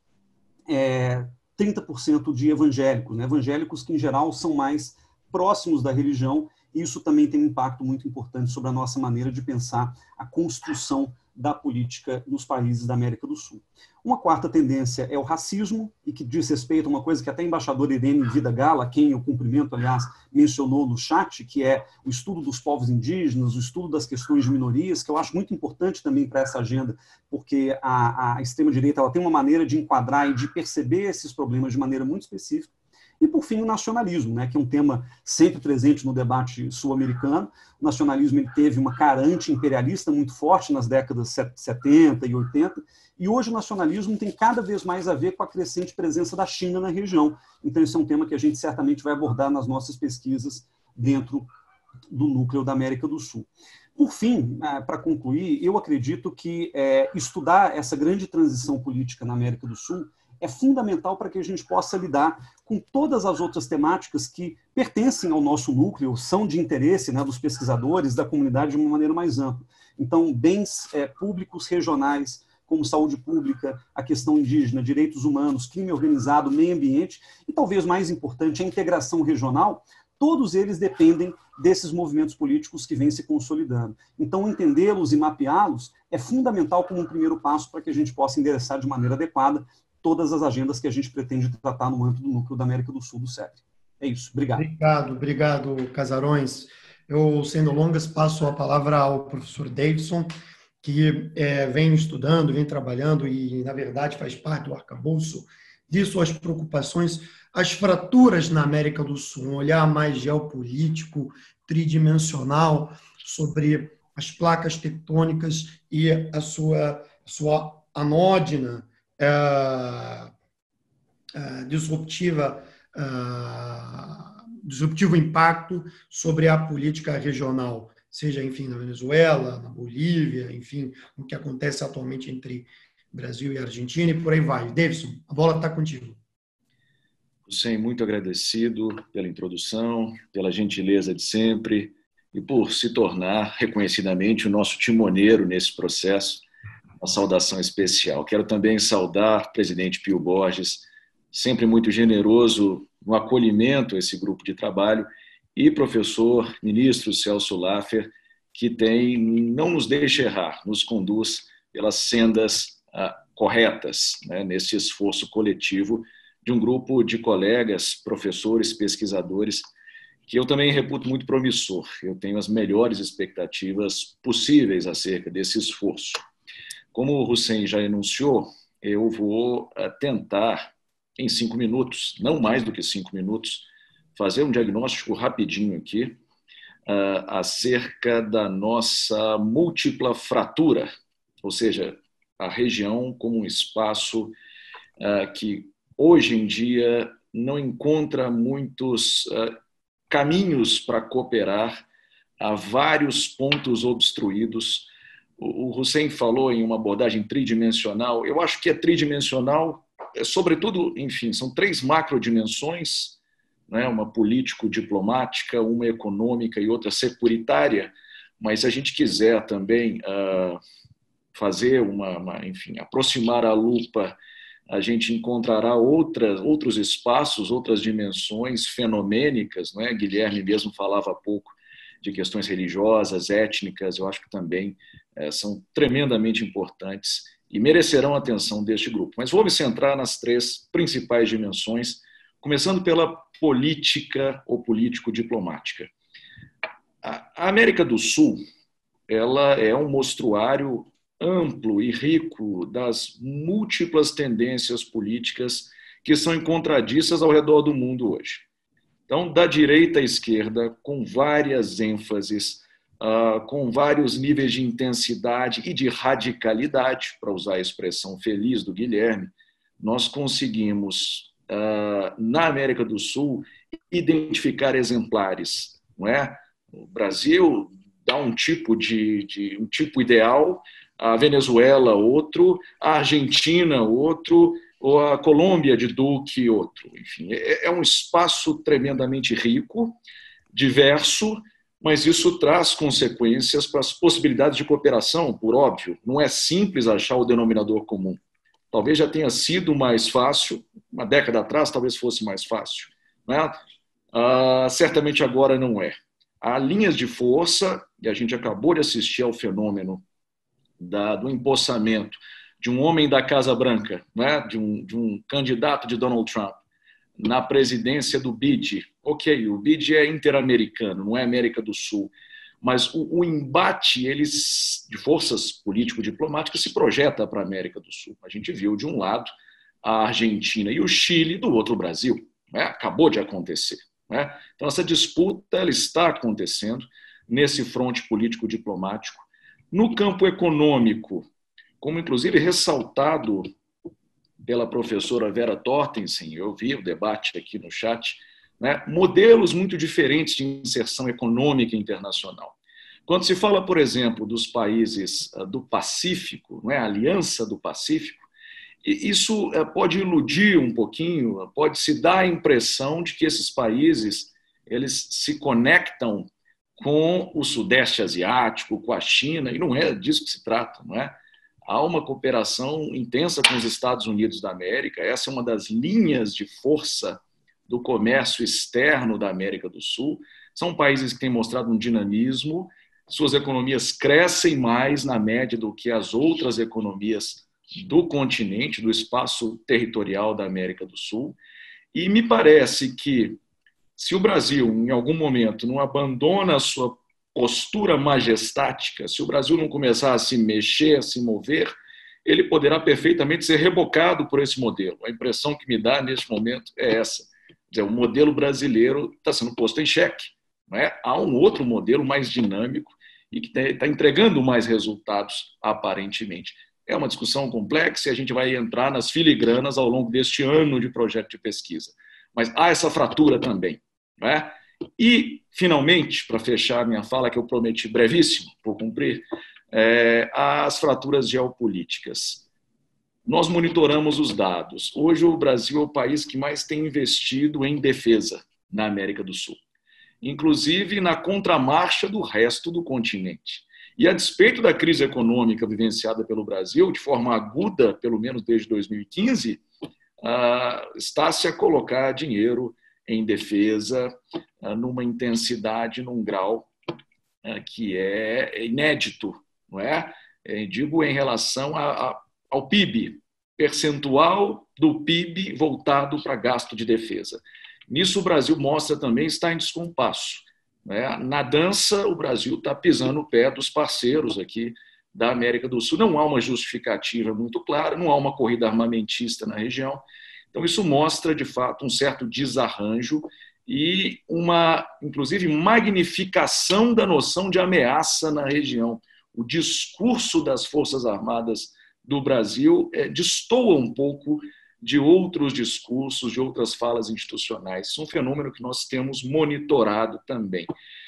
30% de evangélicos, né? Evangélicos que, em geral, são mais próximos da religião, e isso também tem um impacto muito importante sobre a nossa maneira de pensar a construção da política nos países da América do Sul. Uma quarta tendência é o racismo, e que diz respeito a uma coisa que até a embaixadora Irene Vida-Gala, quem eu cumprimento, aliás, mencionou no chat, que é o estudo dos povos indígenas, o estudo das questões de minorias, que eu acho muito importante também para essa agenda, porque a extrema-direita ela tem uma maneira de enquadrar e de perceber esses problemas de maneira muito específica. E, por fim, o nacionalismo, né, que é um tema sempre presente no debate sul-americano. O nacionalismo ele teve uma cara anti-imperialista muito forte nas décadas 70 e 80, e hoje o nacionalismo tem cada vez mais a ver com a crescente presença da China na região. Então, esse é um tema que a gente certamente vai abordar nas nossas pesquisas dentro do núcleo da América do Sul. Por fim, para concluir, eu acredito que estudar essa grande transição política na América do Sul é fundamental para que a gente possa lidar com todas as outras temáticas que pertencem ao nosso núcleo, são de interesse, né, dos pesquisadores, da comunidade de uma maneira mais ampla. Então, bens públicos regionais, como saúde pública, a questão indígena, direitos humanos, crime organizado, meio ambiente, e talvez mais importante, a integração regional, todos eles dependem desses movimentos políticos que vêm se consolidando. Então, entendê-los e mapeá-los é fundamental como um primeiro passo para que a gente possa endereçar de maneira adequada todas as agendas que a gente pretende tratar no âmbito do núcleo da América do Sul do SEBRE. É isso. Obrigado. Obrigado, Casarões. Eu, sem delongas, passo a palavra ao professor Davidson, que vem estudando, vem trabalhando e, na verdade, faz parte do arcabouço disso, as preocupações, as fraturas na América do Sul, um olhar mais geopolítico, tridimensional, sobre as placas tectônicas e a sua anódina, disruptivo impacto sobre a política regional, seja, enfim, na Venezuela, na Bolívia, enfim, o que acontece atualmente entre Brasil e Argentina, e por aí vai. Davidson, a bola está contigo. Hussein, muito agradecido pela introdução, pela gentileza de sempre e por se tornar reconhecidamente o nosso timoneiro nesse processo. Uma saudação especial. Quero também saudar o presidente Pio Borges, sempre muito generoso no acolhimento a esse grupo de trabalho, e professor, ministro Celso Laffer, que não nos deixa errar, nos conduz pelas sendas corretas, né, nesse esforço coletivo de um grupo de colegas, professores, pesquisadores, que eu também reputo muito promissor. Eu tenho as melhores expectativas possíveis acerca desse esforço. Como o Hussein já enunciou, eu vou tentar, em 5 minutos, não mais do que 5 minutos, fazer um diagnóstico rapidinho aqui acerca da nossa múltipla fratura, ou seja, a região como um espaço que hoje em dia não encontra muitos caminhos para cooperar, há vários pontos obstruídos. O Hussein falou em uma abordagem tridimensional. Eu acho que é tridimensional, sobretudo, enfim, são 3 macrodimensões, né? Uma político-diplomática, uma econômica e outra securitária, mas se a gente quiser também fazer enfim, aproximar a lupa, a gente encontrará outros espaços, outras dimensões fenomênicas, né? Guilherme mesmo falava há pouco de questões religiosas, étnicas, eu acho que também são tremendamente importantes e merecerão a atenção deste grupo. Mas vou me centrar nas 3 principais dimensões, começando pela política ou político-diplomática. A América do Sul, ela é um mostruário amplo e rico das múltiplas tendências políticas que são encontradiças ao redor do mundo hoje. Então, da direita à esquerda, com várias ênfases, com vários níveis de intensidade e de radicalidade, para usar a expressão feliz do Guilherme, nós conseguimos, na América do Sul, identificar exemplares, não é? O Brasil dá um tipo ideal, a Venezuela outro, a Argentina outro, ou a Colômbia de Duque outro. Enfim, é um espaço tremendamente rico, diverso, mas isso traz consequências para as possibilidades de cooperação, por óbvio. Não é simples achar o denominador comum. Talvez já tenha sido mais fácil, uma década atrás talvez fosse mais fácil, né? Certamente agora não é. Há linhas de força, e a gente acabou de assistir ao fenômeno do empossamento de um homem da Casa Branca, né? de um candidato de Donald Trump, na presidência do BID. Ok, o BID é interamericano, não é América do Sul, mas o embate de forças político-diplomáticas se projeta para a América do Sul. A gente viu, de um lado, a Argentina e o Chile, do outro, o Brasil. né? Acabou de acontecer. Né? Então, essa disputa ela está acontecendo nesse fronte político-diplomático. No campo econômico, como inclusive ressaltado pela professora Vera Tortensen, eu vi o debate aqui no chat, né? Modelos muito diferentes de inserção econômica internacional. Quando se fala, por exemplo, dos países do Pacífico, não é? A Aliança do Pacífico, isso pode iludir um pouquinho, pode se dar a impressão de que esses países eles se conectam com o Sudeste Asiático, com a China, e não é disso que se trata, não é? Há uma cooperação intensa com os Estados Unidos da América, essa é uma das linhas de força do comércio externo da América do Sul. São países que têm mostrado um dinamismo, suas economias crescem mais na média do que as outras economias do continente, do espaço territorial da América do Sul. E me parece que, se o Brasil, em algum momento, não abandona a sua postura majestática, se o Brasil não começar a se mexer, a se mover, ele poderá perfeitamente ser rebocado por esse modelo. A impressão que me dá neste momento é essa. Quer dizer, o modelo brasileiro está sendo posto em xeque. Não é? Há um outro modelo mais dinâmico e que está entregando mais resultados, aparentemente. É uma discussão complexa e a gente vai entrar nas filigranas ao longo deste ano de projeto de pesquisa. Mas há essa fratura também. Não é? E, finalmente, para fechar minha fala, que eu prometi brevíssimo, vou cumprir, as fraturas geopolíticas. Nós monitoramos os dados. Hoje o Brasil é o país que mais tem investido em defesa na América do Sul, inclusive na contramarcha do resto do continente. E a despeito da crise econômica vivenciada pelo Brasil, de forma aguda, pelo menos desde 2015, está-se a colocar dinheiro em defesa numa intensidade, num grau que é inédito, não é? Digo em relação ao PIB, percentual do PIB voltado para gasto de defesa. Nisso o Brasil mostra também estar em descompasso. Né? Na dança, o Brasil está pisando no pé dos parceiros aqui da América do Sul. Não há uma justificativa muito clara, não há uma corrida armamentista na região. Então, isso mostra, de fato, um certo desarranjo e uma, inclusive, magnificação da noção de ameaça na região. O discurso das Forças Armadas do Brasil destoa um pouco de outros discursos, de outras falas institucionais. Isso é um fenômeno que nós temos monitorado também.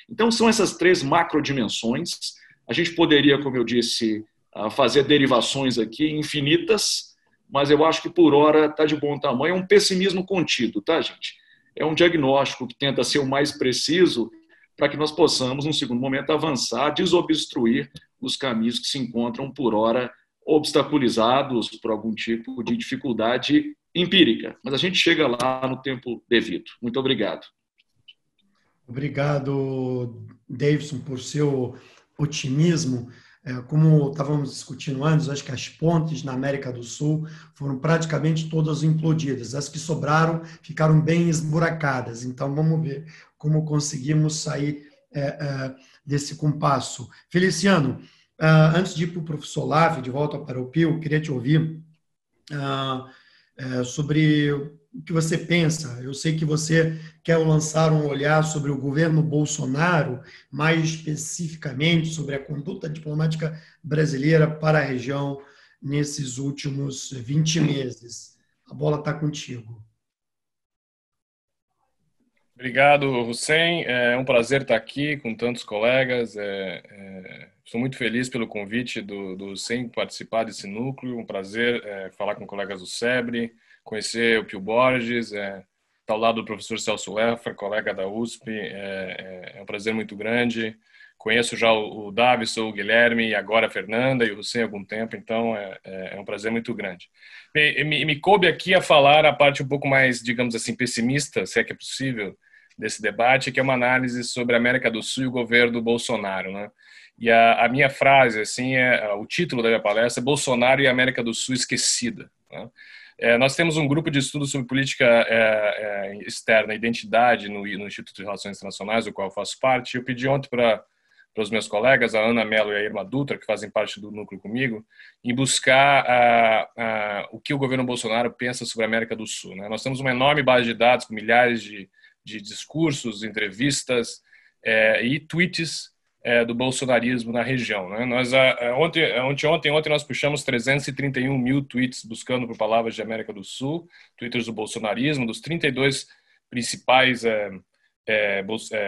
Então, são essas três macrodimensões. A gente poderia, como eu disse, fazer derivações aqui infinitas, mas eu acho que, por hora, está de bom tamanho. É um pessimismo contido, tá, gente? É um diagnóstico que tenta ser o mais preciso para que nós possamos, num segundo momento, avançar, desobstruir os caminhos que se encontram, por hora, obstaculizados por algum tipo de dificuldade empírica. Mas a gente chega lá no tempo devido. Muito obrigado. Obrigado, Davidson, por seu otimismo. Como estávamos discutindo antes, acho que as pontes na América do Sul foram praticamente todas implodidas. As que sobraram ficaram bem esburacadas. Então, vamos ver como conseguimos sair desse compasso. Feliciano, antes de ir para o professor Lave, de volta para o Pio, queria te ouvir sobre o que você pensa. Eu sei que você quer lançar um olhar sobre o governo Bolsonaro, mais especificamente sobre a conduta diplomática brasileira para a região nesses últimos 20 meses. A bola está contigo. Obrigado, Hussein. É um prazer estar aqui com tantos colegas. Estou muito feliz pelo convite do Hussein participar desse núcleo. Um prazer falar com colegas do SEBRE, conhecer o Pio Borges, estar ao lado do professor Celso Leffer, colega da USP. É um prazer muito grande. Conheço já o Davison, o Guilherme, e agora a Fernanda e o Hussein há algum tempo, então é um prazer muito grande. Me coube aqui a falar a parte um pouco mais, digamos assim, pessimista, se é que é possível, desse debate, que é uma análise sobre a América do Sul e o governo Bolsonaro, né? E a minha frase, assim, o título da minha palestra é Bolsonaro e a América do Sul esquecida, né? Nós temos um grupo de estudos sobre política externa, identidade, no Instituto de Relações Internacionais, do qual eu faço parte. Eu pedi ontem para para os meus colegas, a Ana Mello e a Irma Dutra, que fazem parte do núcleo comigo, em buscar o que o governo Bolsonaro pensa sobre a América do Sul, né? Nós temos uma enorme base de dados com milhares de discursos, entrevistas e tweets do bolsonarismo na região, né? Nós, ontem nós puxamos 331 mil tweets buscando por palavras de América do Sul, twitters do bolsonarismo, dos 32 principais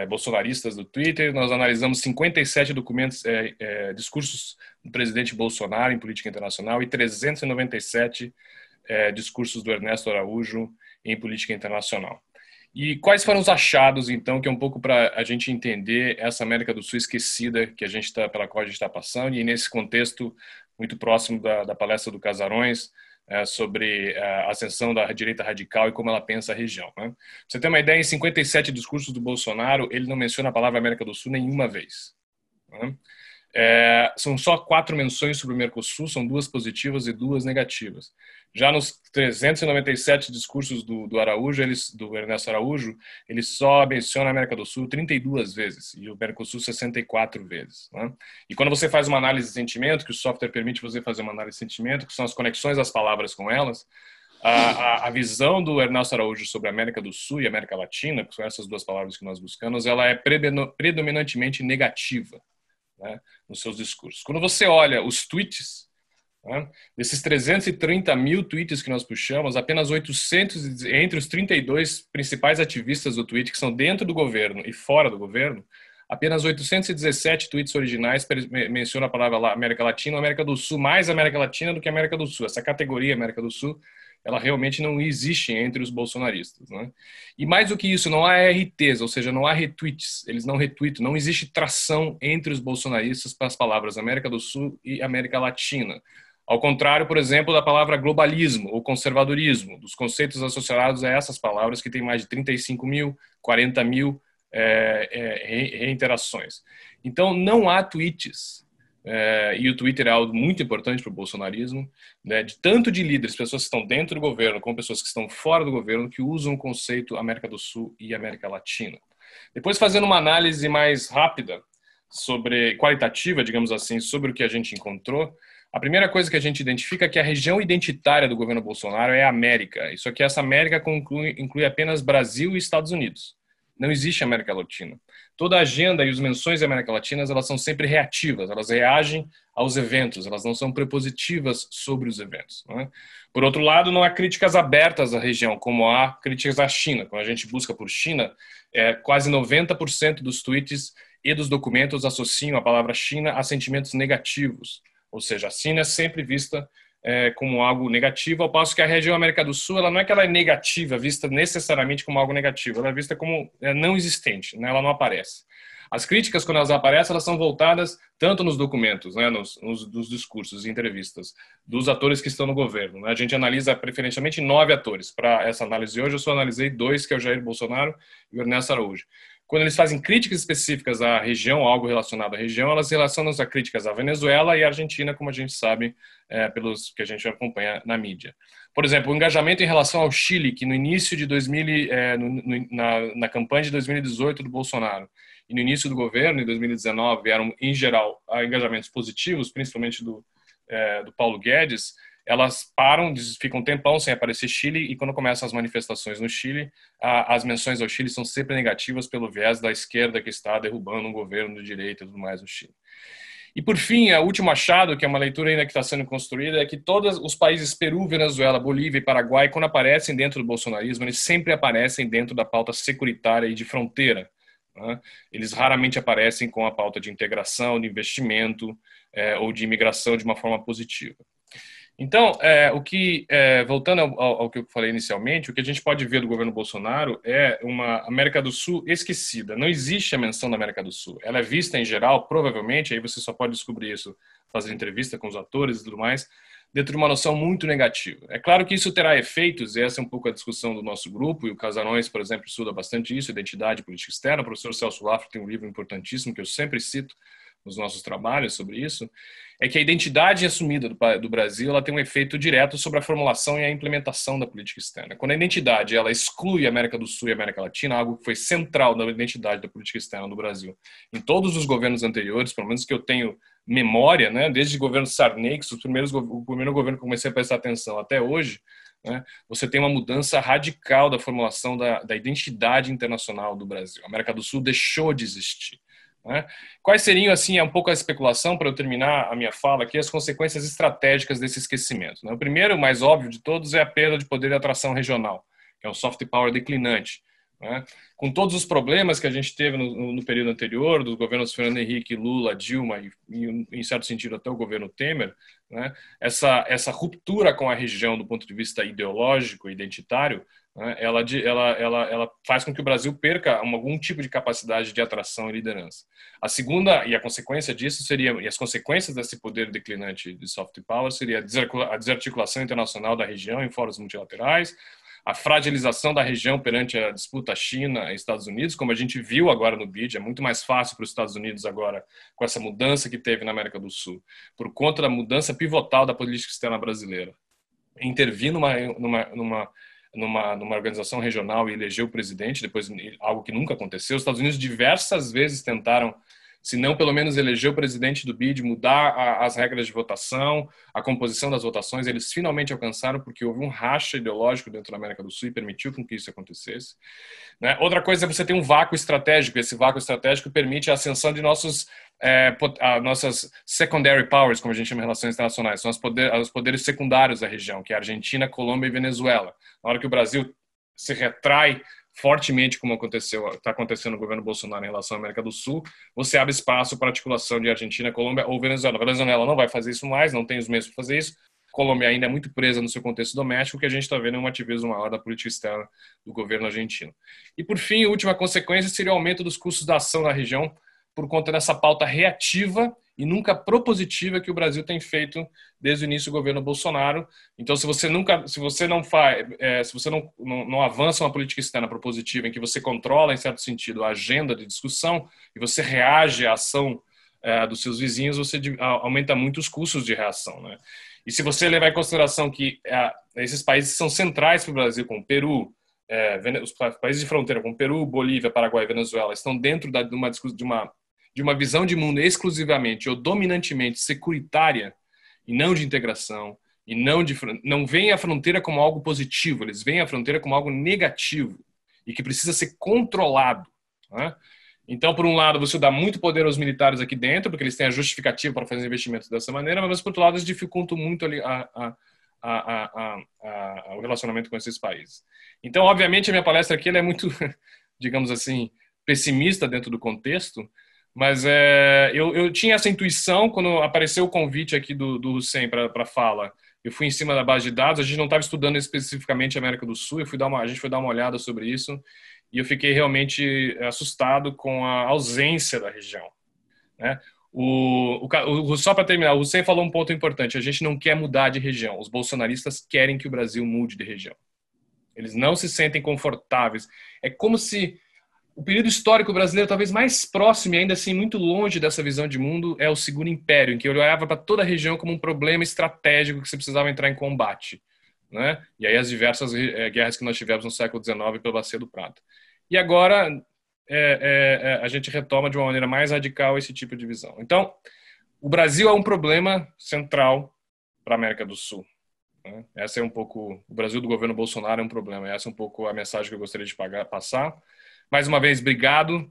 bolsonaristas do Twitter. Nós analisamos 57 documentos, discursos do presidente Bolsonaro em política internacional e 397 discursos do Ernesto Araújo em política internacional. E quais foram os achados, então, que é um pouco para a gente entender essa América do Sul esquecida pela qual a gente está passando, e nesse contexto muito próximo da palestra do Casarões, sobre a ascensão da direita radical e como ela pensa a região, né? Pra você ter uma ideia, em 57 discursos do Bolsonaro, ele não menciona a palavra América do Sul nenhuma vez, né? São só 4 menções sobre o Mercosul, são 2 positivas e 2 negativas. Já nos 397 discursos do Araújo, do Ernesto Araújo, ele só menciona a América do Sul 32 vezes e o Mercosul 64 vezes, né? E quando você faz uma análise de sentimento, que o software permite você fazer uma análise de sentimento, que são as conexões das palavras com elas, a visão do Ernesto Araújo sobre a América do Sul e América Latina, que são essas 2 palavras que nós buscamos, ela é predominantemente negativa, né, nos seus discursos. Quando você olha os tweets, né, desses 330 mil tweets que nós puxamos, apenas 800, entre os 32 principais ativistas do tweet, que são dentro do governo e fora do governo, apenas 817 tweets originais mencionam a palavra América Latina ou América do Sul, mais América Latina do que América do Sul. Essa categoria América do Sul, ela realmente não existe entre os bolsonaristas, né? E mais do que isso, não há RTs, ou seja, não há retweets, eles não retweetam, não existe tração entre os bolsonaristas para as palavras América do Sul e América Latina. Ao contrário, por exemplo, da palavra globalismo ou conservadorismo, dos conceitos associados a essas palavras que tem mais de 35 mil, 40 mil reiterações. Então, não há tweets. E o Twitter é algo muito importante para o bolsonarismo, né, tanto de líderes, pessoas que estão dentro do governo, como pessoas que estão fora do governo, que usam o conceito América do Sul e América Latina. Depois, fazendo uma análise mais rápida, qualitativa, digamos assim, sobre o que a gente encontrou, a primeira coisa que a gente identifica é que a região identitária do governo Bolsonaro é a América. Isso aqui, essa América inclui apenas Brasil e Estados Unidos. Não existe América Latina. Toda a agenda e as menções da América Latina, elas são sempre reativas, elas reagem aos eventos, elas não são prepositivas sobre os eventos, né? Por outro lado, não há críticas abertas à região, como há críticas à China. Quando a gente busca por China, quase 90% dos tweets e dos documentos associam a palavra China a sentimentos negativos. Ou seja, a China é sempre vista como algo negativo, ao passo que a região América do Sul, ela não é que ela é negativa, vista necessariamente como algo negativo, ela é vista como não existente, né? Ela não aparece. As críticas, quando elas aparecem, elas são voltadas tanto nos documentos, né, nos discursos e entrevistas dos atores que estão no governo, né? A gente analisa preferencialmente 9 atores. Para essa análise de hoje, eu só analisei 2, que é o Jair Bolsonaro e o Ernesto Araújo. Quando eles fazem críticas específicas à região, algo relacionado à região, elas relacionam as críticas à Venezuela e à Argentina, como a gente sabe, pelos que a gente acompanha na mídia. Por exemplo, o engajamento em relação ao Chile, que no início de na campanha de 2018 do Bolsonaro e no início do governo, em 2019, eram, em geral, engajamentos positivos, principalmente do Paulo Guedes. Elas ficam um tempão sem aparecer Chile, e quando começam as manifestações no Chile, as menções ao Chile são sempre negativas pelo viés da esquerda que está derrubando um governo de direita e tudo mais no Chile. E por fim, o último achado, que é uma leitura ainda que está sendo construída, é que todos os países Peru, Venezuela, Bolívia e Paraguai, quando aparecem dentro do bolsonarismo, eles sempre aparecem dentro da pauta securitária e de fronteira, né? Eles raramente aparecem com a pauta de integração, de investimento ou de imigração de uma forma positiva. Então, voltando ao que eu falei inicialmente, o que a gente pode ver do governo Bolsonaro é uma América do Sul esquecida. Não existe a menção da América do Sul. Ela é vista em geral, provavelmente, aí você só pode descobrir isso fazendo entrevista com os atores e tudo mais, dentro de uma noção muito negativa. É claro que isso terá efeitos, e essa é um pouco a discussão do nosso grupo, e o Casarões, por exemplo, estuda bastante isso, identidade e política externa. O professor Celso Laffer tem um livro importantíssimo que eu sempre cito nos nossos trabalhos sobre isso, é que a identidade assumida do Brasil ela tem um efeito direto sobre a formulação e a implementação da política externa. Quando a identidade ela exclui a América do Sul e a América Latina, algo que foi central na identidade da política externa do Brasil. Em todos os governos anteriores, pelo menos que eu tenho memória, né, desde o governo Sarney, que o primeiro governo que eu comecei a prestar atenção até hoje, né, você tem uma mudança radical da formulação da identidade internacional do Brasil. A América do Sul deixou de existir. Né? Quais seriam, assim, um pouco a especulação, para eu terminar a minha fala aqui, as consequências estratégicas desse esquecimento? Né? O primeiro, o mais óbvio de todos, é a perda de poder de atração regional, que é um soft power declinante. Né? Com todos os problemas que a gente teve no período anterior, dos governos Fernando Henrique, Lula, Dilma e, em certo sentido, até o governo Temer, né? Essa ruptura com a região do ponto de vista ideológico e identitário, né? Ela faz com que o Brasil perca algum tipo de capacidade de atração e liderança. A segunda, e a consequência disso seria, e as consequências desse poder declinante de soft power, seria a desarticulação internacional da região em fóruns multilaterais, a fragilização da região perante a disputa China e Estados Unidos, como a gente viu agora no BID. É muito mais fácil para os Estados Unidos agora, com essa mudança que teve na América do Sul, por conta da mudança pivotal da política externa brasileira, intervir numa organização regional e eleger o presidente, depois algo que nunca aconteceu. Os Estados Unidos diversas vezes tentaram, se não pelo menos eleger o presidente do BID, mudar as regras de votação, a composição das votações. Eles finalmente alcançaram porque houve um racha ideológico dentro da América do Sul e permitiu com que isso acontecesse. Né? Outra coisa é você ter um vácuo estratégico. Esse vácuo estratégico permite a ascensão de nossas secondary powers, como a gente chama em relações internacionais. São os poderes secundários da região, que é a Argentina, Colômbia e Venezuela. Na hora que o Brasil se retrai fortemente, como está acontecendo no governo Bolsonaro em relação à América do Sul, você abre espaço para articulação de Argentina, Colômbia ou Venezuela. A Venezuela não vai fazer isso mais, não tem os meios para fazer isso. A Colômbia ainda é muito presa no seu contexto doméstico, que a gente está vendo um ativismo maior da política externa do governo argentino. E, por fim, a última consequência seria o aumento dos custos da ação na região por conta dessa pauta reativa e nunca propositiva que o Brasil tem feito desde o início do governo Bolsonaro. Então, se você não avança uma política externa propositiva em que você controla, em certo sentido, a agenda de discussão e você reage à ação dos seus vizinhos, você aumenta muito os custos de reação, né? E se você levar em consideração que esses países que são centrais para o Brasil, como Peru, os países de fronteira, como Peru, Bolívia, Paraguai e Venezuela, estão dentro de uma visão de mundo exclusivamente ou dominantemente securitária e não de integração, e não veem a fronteira como algo positivo, eles veem a fronteira como algo negativo e que precisa ser controlado, né? Então, por um lado, você dá muito poder aos militares aqui dentro, porque eles têm a justificativa para fazer investimentos dessa maneira, mas, por outro lado, eles dificultam muito ali o relacionamento com esses países. Então, obviamente, a minha palestra aqui ela é muito, digamos assim, pessimista dentro do contexto, mas eu tinha essa intuição quando apareceu o convite aqui do Hussein para fala. Eu fui em cima da base de dados, a gente não estava estudando especificamente a América do Sul, a gente foi dar uma olhada sobre isso e eu fiquei realmente assustado com a ausência da região, né? Só para terminar, o Hussein falou um ponto importante: a gente não quer mudar de região, os bolsonaristas querem que o Brasil mude de região. Eles não se sentem confortáveis. É como se o período histórico brasileiro, talvez mais próximo e ainda assim muito longe dessa visão de mundo, é o Segundo Império, em que eu olhava para toda a região como um problema estratégico que você precisava entrar em combate, né? E aí as diversas guerras que nós tivemos no século XIX pela Bacia do Prata. E agora a gente retoma de uma maneira mais radical esse tipo de visão. Então, o Brasil é um problema central para a América do Sul, né? Essa é um pouco, o Brasil do governo Bolsonaro é um problema. Essa é um pouco a mensagem que eu gostaria de passar. Mais uma vez, obrigado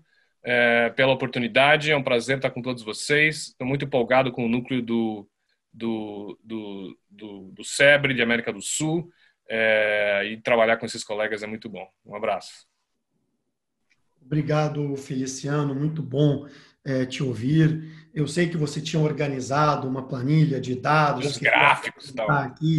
pela oportunidade. É um prazer estar com todos vocês. Estou muito empolgado com o núcleo do SEBRE de América do Sul, e trabalhar com esses colegas é muito bom. Um abraço. Obrigado, Feliciano. Muito bom te ouvir. Eu sei que você tinha organizado uma planilha de dados. Os gráficos.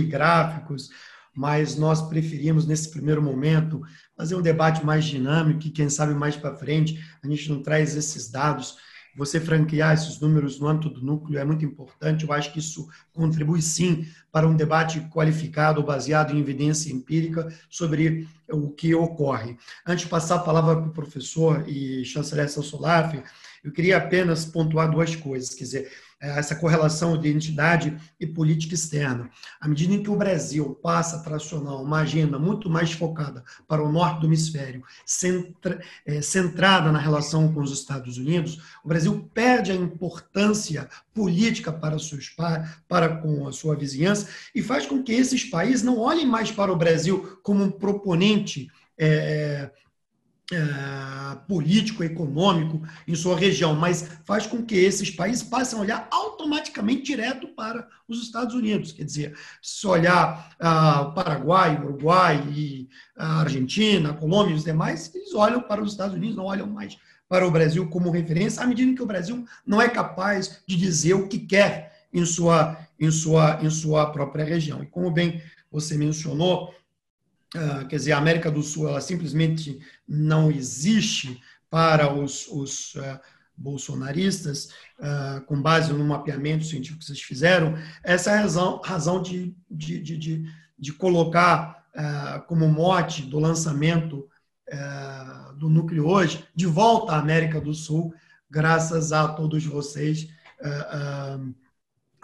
Gráficos. Mas nós preferimos, nesse primeiro momento, fazer um debate mais dinâmico e, quem sabe, mais para frente, a gente não traz esses dados. Você franquear esses números no âmbito do núcleo é muito importante. Eu acho que isso contribui, sim, para um debate qualificado, baseado em evidência empírica sobre o que ocorre. Antes de passar a palavra para o professor e chanceler Celso Laffer, Eu queria apenas pontuar duas coisas, quer dizer, essa correlação de identidade e política externa. À medida em que o Brasil passa a tracionar uma agenda muito mais focada para o norte do hemisfério, centrada na relação com os Estados Unidos, o Brasil perde a importância política para com a sua vizinhança e faz com que esses países não olhem mais para o Brasil como um proponente político, econômico em sua região, mas faz com que esses países passem a olhar automaticamente direto para os Estados Unidos. Quer dizer, se olhar o Paraguai, o Uruguai, e a Argentina, a Colômbia e os demais, eles olham para os Estados Unidos, não olham mais para o Brasil como referência, à medida que o Brasil não é capaz de dizer o que quer em sua própria região. E como bem você mencionou, quer dizer, a América do Sul ela simplesmente não existe para os bolsonaristas, com base no mapeamento científico que vocês fizeram. Essa é a razão de colocar como mote do lançamento do Núcleo hoje, de volta à América do Sul, graças a todos vocês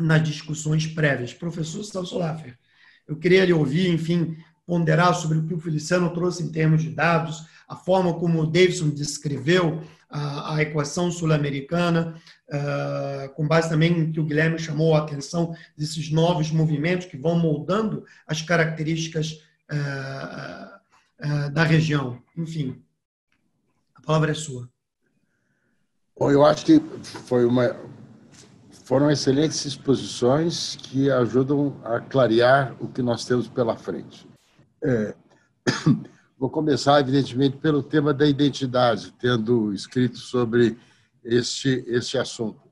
nas discussões prévias. Professor Celso Laffer, eu queria lhe ouvir, enfim, ponderar sobre o que o Feliciano trouxe em termos de dados, a forma como o Davidson descreveu a equação sul-americana, com base também em que o Guilherme chamou a atenção desses novos movimentos que vão moldando as características da região. Enfim, a palavra é sua. Bom, eu acho que foram excelentes exposições que ajudam a clarear o que nós temos pela frente. Vou começar, evidentemente, pelo tema da identidade, tendo escrito sobre este assunto.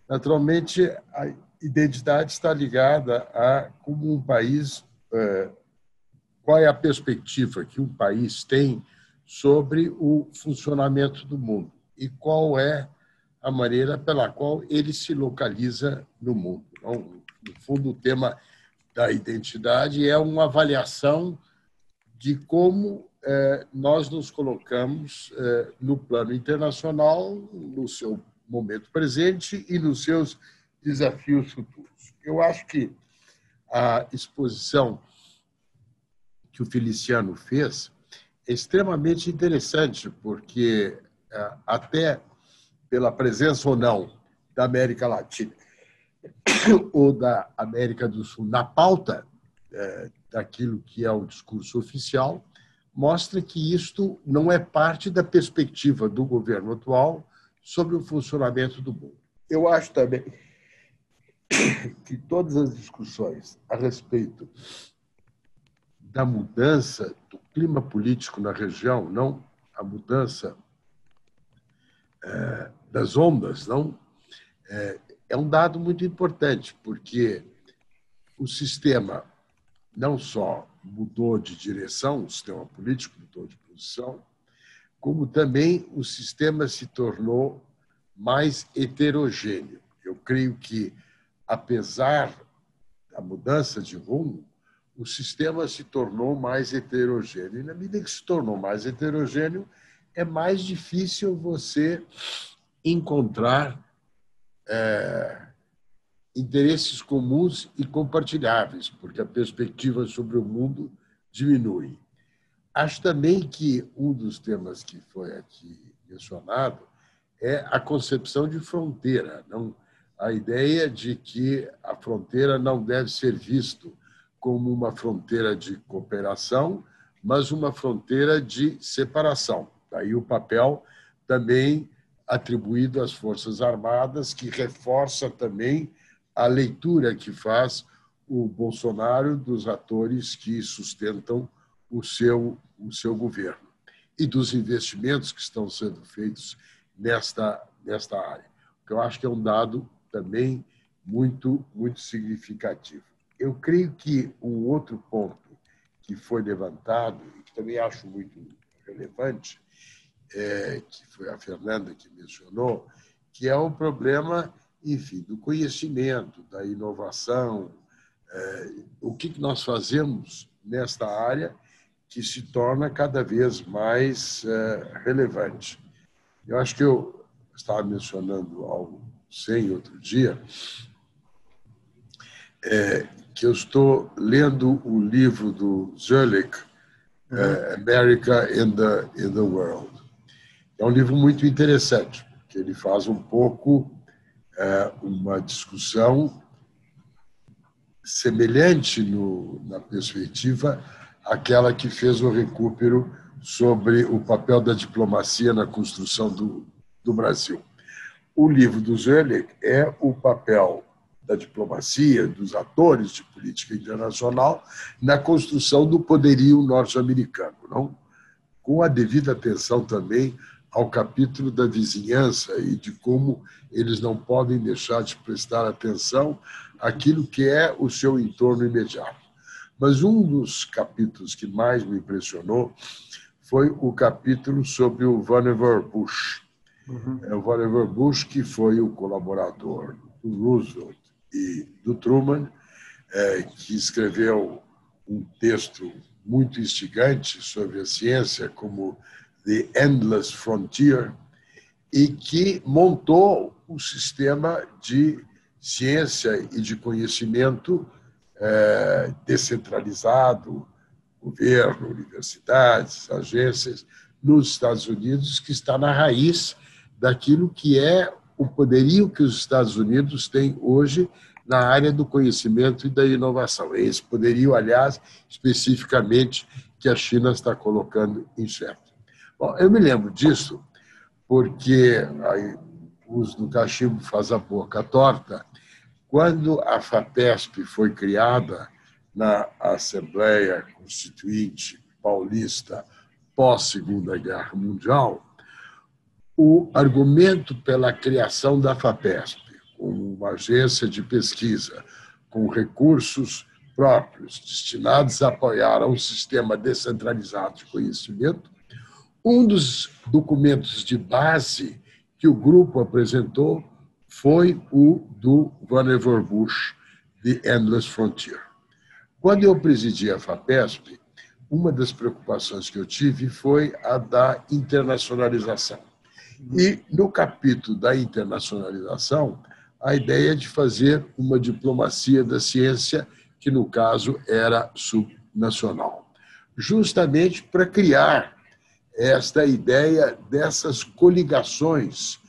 Naturalmente, a identidade está ligada a como um país, qual é a perspectiva que um país tem sobre o funcionamento do mundo e qual é a maneira pela qual ele se localiza no mundo. Então, no fundo, o tema da identidade é uma avaliação de como nós nos colocamos no plano internacional, no seu momento presente e nos seus desafios futuros. Eu acho que a exposição que o Feliciano fez é extremamente interessante, porque até pela presença ou não da América Latina ou da América do Sul na pauta daquilo que é o discurso oficial, mostra que isto não é parte da perspectiva do governo atual sobre o funcionamento do mundo. Eu acho também que todas as discussões a respeito da mudança do clima político na região, não a mudança das ondas, não é um dado muito importante, porque o sistema não só mudou de direção, o sistema político mudou de posição, como também o sistema se tornou mais heterogêneo. Eu creio que, apesar da mudança de rumo, o sistema se tornou mais heterogêneo. E, na medida que se tornou mais heterogêneo, é mais difícil você encontrar interesses comuns e compartilháveis, porque a perspectiva sobre o mundo diminui. Acho também que um dos temas que foi aqui mencionado é a concepção de fronteira, não a ideia de que a fronteira não deve ser visto como uma fronteira de cooperação, mas uma fronteira de separação. Daí o papel também atribuído às Forças Armadas, que reforça também a leitura que faz o Bolsonaro dos atores que sustentam o seu governo e dos investimentos que estão sendo feitos nesta área. Que eu acho que é um dado também muito significativo. Eu creio que um outro ponto que foi levantado, e que também acho muito relevante, que foi a Fernanda que mencionou, que é o problema, enfim, do conhecimento, da inovação, o que nós fazemos nesta área que se torna cada vez mais relevante. Eu acho que estava mencionando ao Hussein outro dia, que eu estou lendo o livro do Zurlich, America in the World. É um livro muito interessante, porque ele faz um pouco uma discussão semelhante na perspectiva àquela que fez o Recupero sobre o papel da diplomacia na construção do Brasil. O livro do Zurlich é o papel da diplomacia, dos atores de política internacional na construção do poderio norte-americano, não? Com a devida atenção também ao capítulo da vizinhança e de como eles não podem deixar de prestar atenção àquilo que é o seu entorno imediato. Mas um dos capítulos que mais me impressionou foi o capítulo sobre o Vannevar Bush. O Vannevar Bush, que foi o colaborador do Roosevelt e do Truman, que escreveu um texto muito instigante sobre a ciência, como The Endless Frontier, e que montou um sistema de ciência e de conhecimento descentralizado, governo, universidades, agências, nos Estados Unidos, que está na raiz daquilo que é o poderio que os Estados Unidos têm hoje na área do conhecimento e da inovação. É esse poderio, aliás, especificamente, que a China está colocando em xeque. Bom, eu me lembro disso porque aí, os do cachimbo faz a boca torta. Quando a FAPESP foi criada na Assembleia Constituinte Paulista pós-Segunda Guerra Mundial, o argumento pela criação da FAPESP, como uma agência de pesquisa com recursos próprios destinados a apoiar um sistema descentralizado de conhecimento, um dos documentos de base que o grupo apresentou foi o do Vannevar Bush, The Endless Frontier. Quando eu presidi a FAPESP, uma das preocupações que eu tive foi a da internacionalização. E, no capítulo da internacionalização, a ideia de fazer uma diplomacia da ciência, que, no caso, era subnacional, justamente para criar esta ideia dessas coligações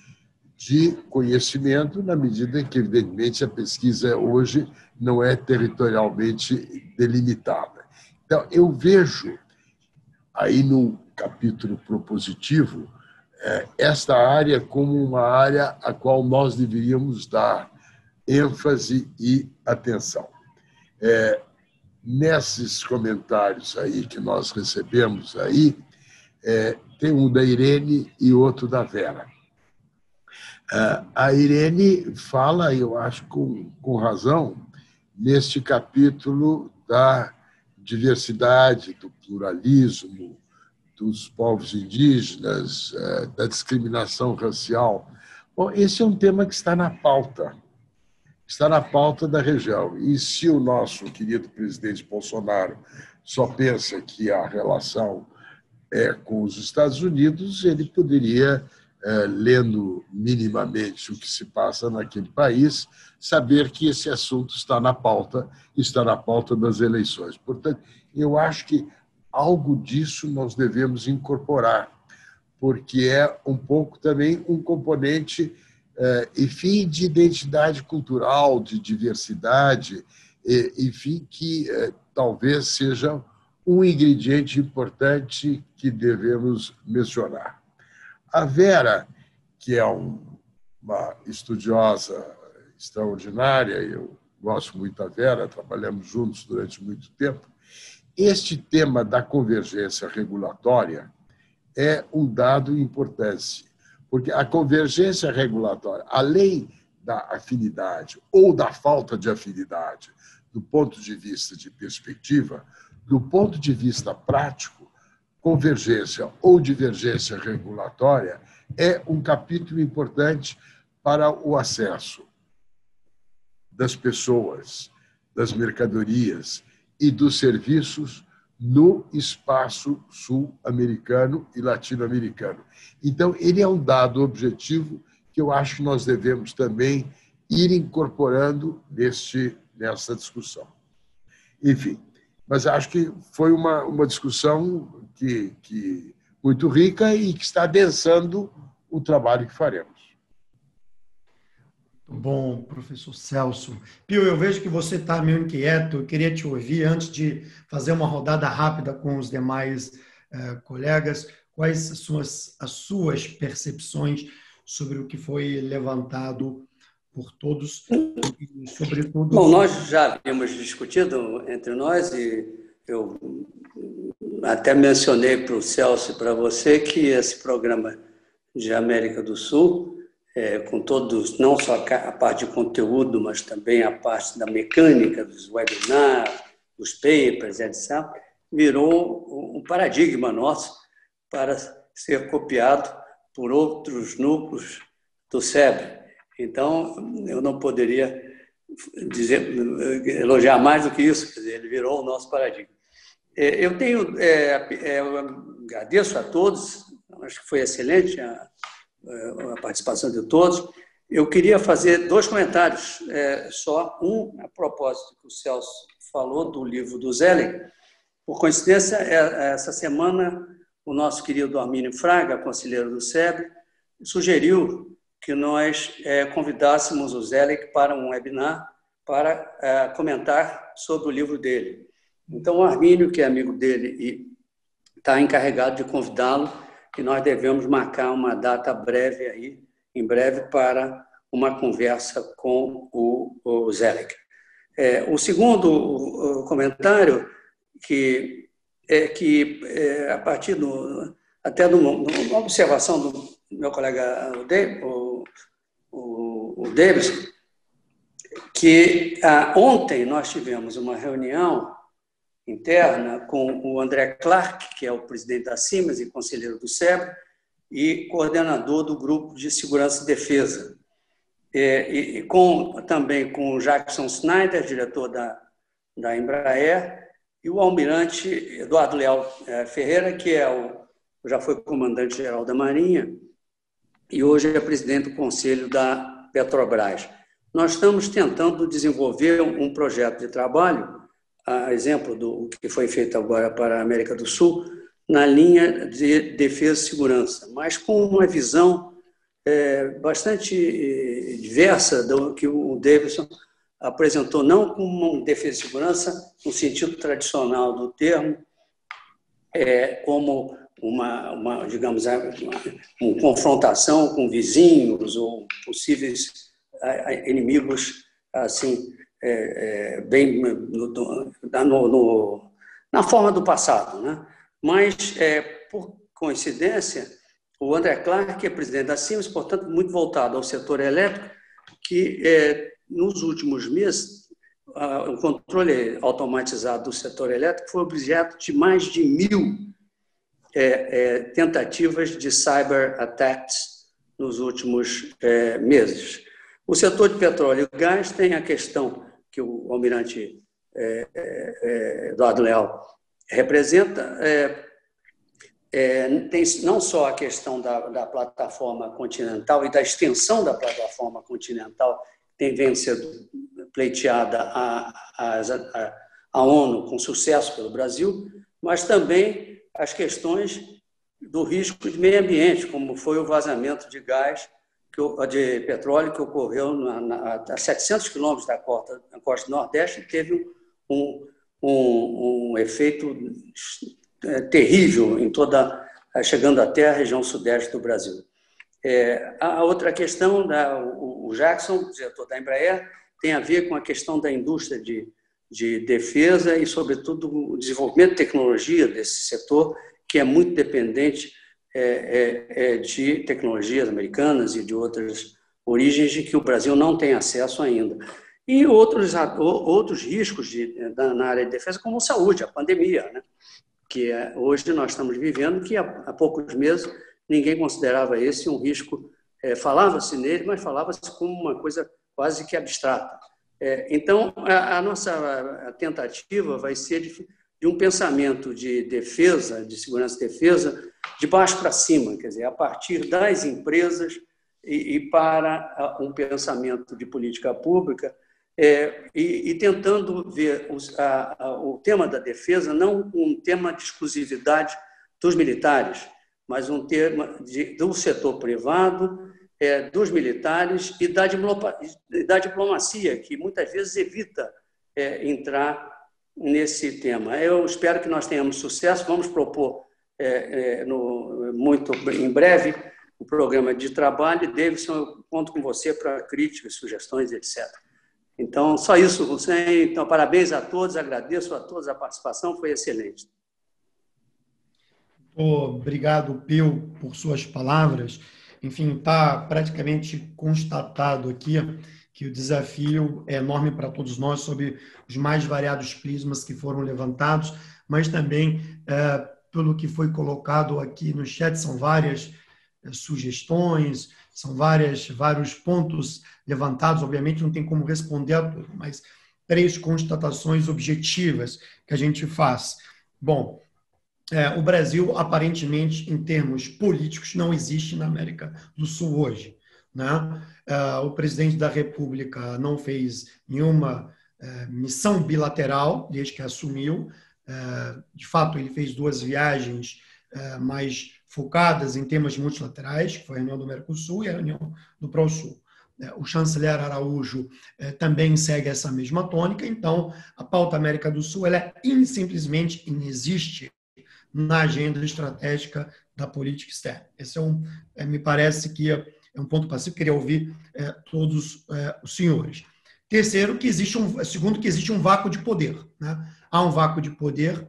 de conhecimento, na medida em que, evidentemente, a pesquisa hoje não é territorialmente delimitada. Então, eu vejo aí no capítulo propositivo esta área como uma área a qual nós deveríamos dar ênfase e atenção. Nesses comentários aí que nós recebemos aí, tem um da Irene e outro da Vera. A Irene fala, eu acho com razão, neste capítulo da diversidade, do pluralismo, dos povos indígenas, da discriminação racial. Bom, esse é um tema que está na pauta da região. E se o nosso querido presidente Bolsonaro só pensa que a relação é com os Estados Unidos, ele poderia, lendo minimamente o que se passa naquele país, saber que esse assunto está na pauta das eleições. Portanto, eu acho que algo disso nós devemos incorporar, porque é um pouco também um componente, enfim, de identidade cultural, de diversidade, enfim, que talvez seja um ingrediente importante que devemos mencionar. A Vera, que é uma estudiosa extraordinária, eu gosto muito da Vera, trabalhamos juntos durante muito tempo, este tema da convergência regulatória é um dado importante, porque a convergência regulatória, além da afinidade ou da falta de afinidade, do ponto de vista de perspectiva, do ponto de vista prático, convergência ou divergência regulatória é um capítulo importante para o acesso das pessoas, das mercadorias e dos serviços no espaço sul-americano e latino-americano. Então, ele é um dado objetivo que eu acho que nós devemos também ir incorporando nessa discussão. Enfim, mas acho que foi uma discussão que muito rica e que está adensando o trabalho que faremos. Muito bom, professor Celso. Pio, eu vejo que você está meio inquieto. Eu queria te ouvir antes de fazer uma rodada rápida com os demais colegas. Quais as suas percepções sobre o que foi levantado por todos, e sobretudo... Bom, nós já havíamos discutido entre nós e eu até mencionei para o Celso e para você que esse programa de América do Sul, com todos, não só a parte de conteúdo, mas também a parte da mecânica, dos webinars, dos papers, etc., virou um paradigma nosso para ser copiado por outros núcleos do SEBRE. Então, eu não poderia elogiar mais do que isso, quer dizer, ele virou o nosso paradigma. Eu agradeço a todos, acho que foi excelente a participação de todos. Eu queria fazer 2 comentários, só um a propósito que o Celso falou do livro do Zelig. Por coincidência, essa semana, o nosso querido Armínio Fraga, conselheiro do SEBRE, sugeriu que nós convidássemos o Zelig para um webinar para comentar sobre o livro dele. Então, o Armínio, que é amigo dele e está encarregado de convidá-lo, que nós devemos marcar uma data breve, em breve, para uma conversa com o Zelig. O segundo comentário, a partir até de uma observação do meu colega o Davidson, que ontem nós tivemos uma reunião interna com o André Clark, que é o presidente da Siemens e conselheiro do SEBRE, e coordenador do Grupo de Segurança e Defesa. Também com o Jackson Snyder, diretor da Embraer, e o almirante Eduardo Leal Ferreira, que já foi comandante-geral da Marinha e hoje é presidente do Conselho da Petrobras. Nós estamos tentando desenvolver um projeto de trabalho, a exemplo do que foi feito agora para a América do Sul, na linha de defesa e segurança, mas com uma visão bastante diversa do que o Davidson apresentou, não como uma defesa e segurança no sentido tradicional do termo, como digamos, uma confrontação com vizinhos ou possíveis inimigos, assim, bem na forma do passado, né? Mas, por coincidência, o André Clark, que é presidente da Siemens, portanto, muito voltado ao setor elétrico, que nos últimos meses o controle automatizado do setor elétrico foi objeto de mais de 1.000 tentativas de cyber attacks nos últimos meses. O setor de petróleo e gás tem a questão que o almirante Eduardo Leal representa, tem não só a questão da plataforma continental e da extensão da plataforma continental, que vem sendo pleiteada a ONU com sucesso pelo Brasil, mas também as questões do risco de meio ambiente, como foi o vazamento de gás, de petróleo que ocorreu a 700 quilômetros da costa nordeste e teve um efeito terrível chegando até a região sudeste do Brasil. A outra questão, o Jackson, diretor da Embraer, tem a ver com a questão da indústria de defesa e, sobretudo, o desenvolvimento de tecnologia desse setor, que é muito dependente de tecnologias americanas e de outras origens de que o Brasil não tem acesso ainda. E outros riscos na área de defesa, como saúde, a pandemia, né? Que hoje nós estamos vivendo, que há poucos meses ninguém considerava esse um risco. Falava-se nele, mas falava-se como uma coisa quase que abstrata. Então, a nossa tentativa vai ser de um pensamento de defesa, de segurança e defesa, de baixo para cima, quer dizer, a partir das empresas e para um pensamento de política pública, e tentando ver o tema da defesa não um tema de exclusividade dos militares, mas um tema do setor privado, dos militares e da diplomacia, que muitas vezes evita entrar nesse tema. Eu espero que nós tenhamos sucesso. Vamos propor muito em breve o programa de trabalho. Davidson, eu conto com você para críticas, sugestões, etc. Então, só isso, Hussein. Então, parabéns a todos, agradeço a todos a participação, foi excelente. Obrigado, Pio, por suas palavras. Enfim, está praticamente constatado aqui que o desafio é enorme para todos nós, sob os mais variados prismas que foram levantados, mas também, pelo que foi colocado aqui no chat, são várias sugestões, são vários pontos levantados. Obviamente, não tem como responder a tudo, mas 3 constatações objetivas que a gente faz. Bom, o Brasil, aparentemente, em termos políticos, não existe na América do Sul hoje, né? O presidente da República não fez nenhuma missão bilateral desde que assumiu. De fato, ele fez 2 viagens mais focadas em temas multilaterais, que foi a reunião do Mercosul e a reunião do Prosul. O chanceler Araújo também segue essa mesma tônica. Então, a pauta América do Sul ela simplesmente inexiste na agenda estratégica da política externa. Esse me parece que é um ponto passivo. Queria ouvir todos os senhores. Segundo, que existe um vácuo de poder, né? Há um vácuo de poder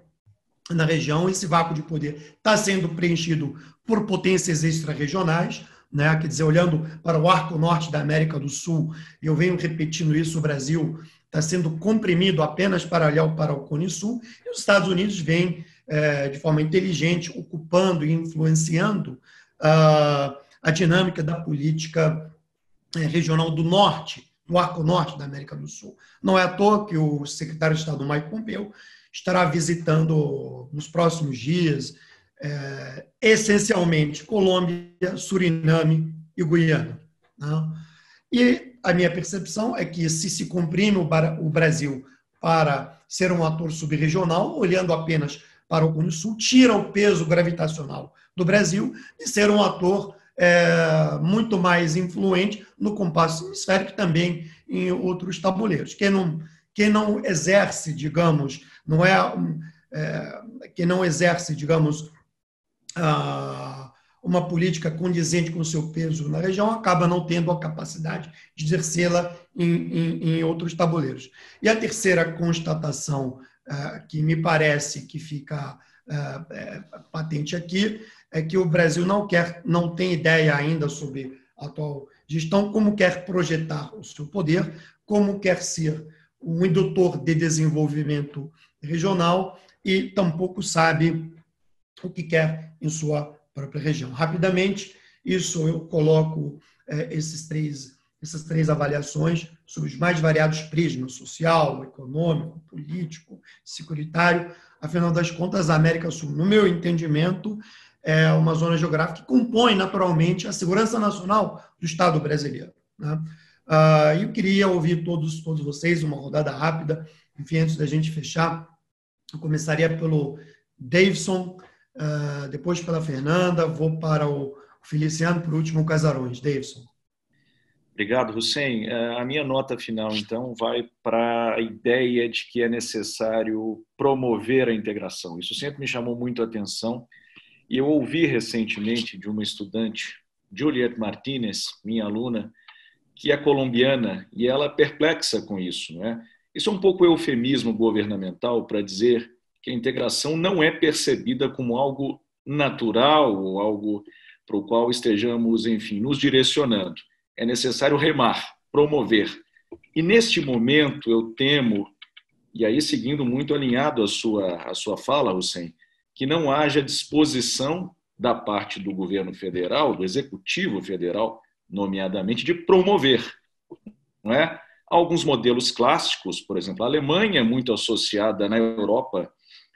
na região. Esse vácuo de poder está sendo preenchido por potências extra-regionais, né? Quer dizer, olhando para o arco norte da América do Sul, e eu venho repetindo isso, o Brasil está sendo comprimido apenas paralelo para o Cone Sul, e os Estados Unidos vêm, de forma inteligente, ocupando e influenciando a dinâmica da política regional do norte, do arco norte da América do Sul. Não é à toa que o secretário de Estado, Mike Pompeo, estará visitando nos próximos dias, essencialmente, Colômbia, Suriname e Guiana, né? E a minha percepção é que se comprime o Brasil para ser um ator subregional, olhando apenas para o Cone Sul, tira o peso gravitacional do Brasil e ser um ator muito mais influente no compasso hemisférico e também em outros tabuleiros. Quem não exerce, digamos, quem não exerce, digamos, uma política condizente com o seu peso na região, acaba não tendo a capacidade de exercê-la em outros tabuleiros. E a terceira constatação que me parece que fica patente aqui é que o Brasil não tem ideia ainda sobre a atual gestão, como quer projetar o seu poder, como quer ser um indutor de desenvolvimento regional e tampouco sabe o que quer em sua própria região. Rapidamente, isso eu coloco essas três avaliações sobre os mais variados prismas, social, econômico, político, securitário. Afinal das contas, a América Sul, no meu entendimento, é uma zona geográfica que compõe naturalmente a segurança nacional do Estado brasileiro, né? Eu queria ouvir todos vocês, uma rodada rápida. Enfim, antes da gente fechar, eu começaria pelo Davidson, depois pela Fernanda, vou para o Feliciano, por último o Casarões. Davidson. Obrigado, Hussein. A minha nota final, então, vai para a ideia de que é necessário promover a integração. Isso sempre me chamou muito a atenção. E eu ouvi recentemente de uma estudante, Juliette Martinez, minha aluna, que é colombiana, e ela é perplexa com isso, não é? Isso é um pouco eufemismo governamental para dizer que a integração não é percebida como algo natural ou algo para o qual estejamos, enfim, nos direcionando. É necessário remar, promover. E neste momento eu temo, e aí seguindo muito alinhado a sua fala, Hussein, que não haja disposição da parte do governo federal, do executivo federal, nomeadamente, de promover, não é? Alguns modelos clássicos, por exemplo, a Alemanha é muito associada na Europa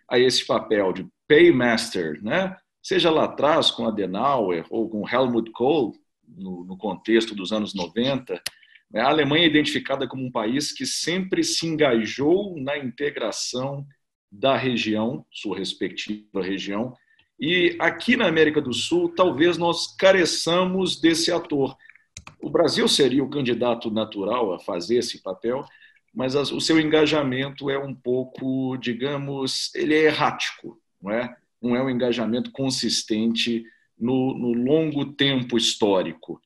a esse papel de paymaster, né? Seja lá atrás com Adenauer ou com Helmut Kohl, no contexto dos anos 90, a Alemanha é identificada como um país que sempre se engajou na integração da região, sua respectiva região, e aqui na América do Sul, talvez nós careçamos desse ator. O Brasil seria o candidato natural a fazer esse papel, mas o seu engajamento é um pouco, digamos, ele é errático, não é? Não é um engajamento consistente no longo tempo histórico.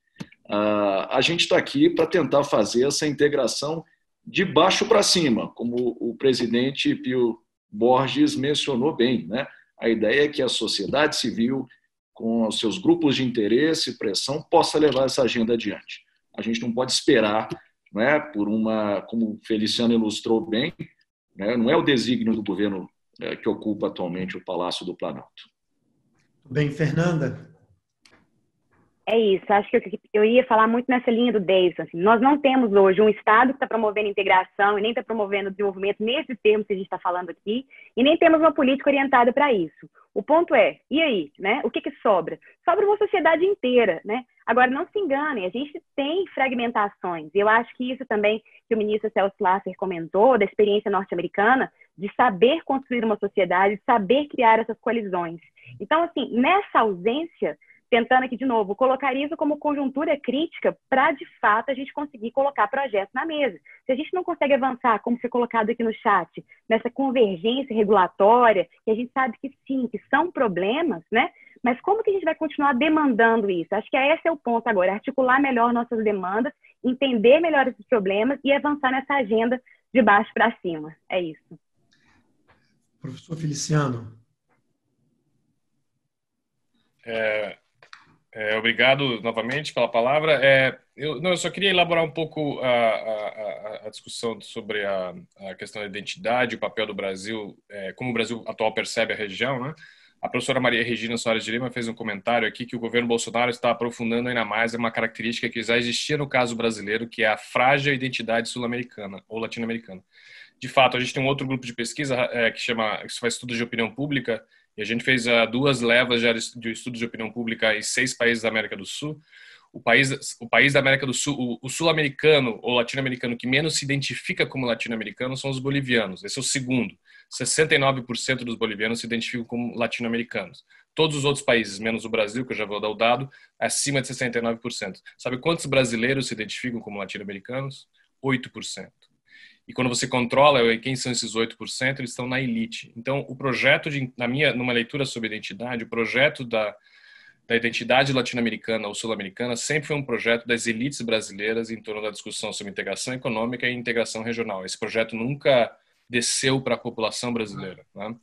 A gente está aqui para tentar fazer essa integração de baixo para cima, como o presidente Pio Borges mencionou bem, né? A ideia é que a sociedade civil, com os seus grupos de interesse e pressão, possa levar essa agenda adiante. A gente não pode esperar, né, por como o Feliciano ilustrou bem, né, não é o desígnio do governo que ocupa atualmente o Palácio do Planalto. Bem, Fernanda. É isso, acho que eu ia falar muito nessa linha do Davidson. Assim, nós não temos hoje um Estado que está promovendo integração e nem está promovendo desenvolvimento nesses termos que a gente está falando aqui, e nem temos uma política orientada para isso. O ponto é, e aí? Né? O que sobra? Sobra uma sociedade inteira. Né? Agora, não se enganem, a gente tem fragmentações, e eu acho que isso também que o ministro Celso Lasser comentou, da experiência norte-americana, de saber construir uma sociedade, de saber criar essas coalizões. Então, assim, nessa ausência, tentando aqui de novo, colocar isso como conjuntura crítica para, de fato, a gente conseguir colocar projetos na mesa. Se a gente não consegue avançar, como foi colocado aqui no chat, nessa convergência regulatória, que a gente sabe que sim, que são problemas, né? Mas como que a gente vai continuar demandando isso? Acho que esse é o ponto agora, articular melhor nossas demandas, entender melhor esses problemas e avançar nessa agenda de baixo para cima. É isso. Professor Feliciano. Obrigado novamente pela palavra. Eu só queria elaborar um pouco a discussão sobre a questão da identidade, o papel do Brasil, como o Brasil atual percebe a região, né? A professora Maria Regina Soares de Lima fez um comentário aqui que o governo Bolsonaro está aprofundando ainda mais uma característica que já existia no caso brasileiro, que é a frágil identidade sul-americana ou latino-americana. De fato, a gente tem um outro grupo de pesquisa que faz estudos de opinião pública, e a gente fez 2 levas de estudos de opinião pública em 6 países da América do Sul. O país da América do Sul, o sul-americano ou latino-americano que menos se identifica como latino-americano são os bolivianos. Esse é o segundo. 69% dos bolivianos se identificam como latino-americanos. Todos os outros países, menos o Brasil, que eu já vou dar o dado, acima de 69%. Sabe quantos brasileiros se identificam como latino-americanos? 8%. E quando você controla quem são esses 8%, eles estão na elite. Então, o projeto, numa leitura sobre identidade, o projeto da identidade latino-americana ou sul-americana sempre foi um projeto das elites brasileiras em torno da discussão sobre integração econômica e integração regional. Esse projeto nunca desceu para a população brasileira. Né?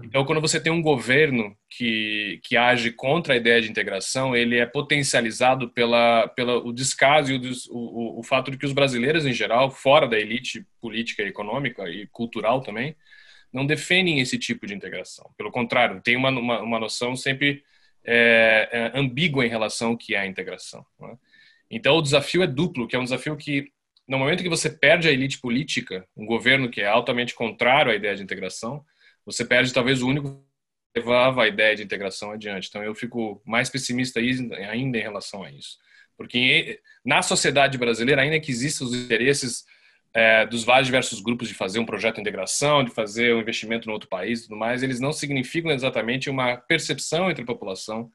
Então, quando você tem um governo que age contra a ideia de integração, ele é potencializado pelo descaso e o fato de que os brasileiros, em geral, fora da elite política, econômica e cultural também, não defendem esse tipo de integração. Pelo contrário, tem uma noção sempre ambígua em relação ao que é a integração. Né? Então, o desafio é duplo, que é um desafio que, no momento que você perde a elite política, um governo que é altamente contrário à ideia de integração, você perde talvez o único que levava a ideia de integração adiante. Então, eu fico mais pessimista ainda em relação a isso. Porque na sociedade brasileira, ainda que existam os interesses dos vários diversos grupos de fazer um projeto de integração, de fazer um investimento no outro país e tudo mais, eles não significam exatamente uma percepção entre a população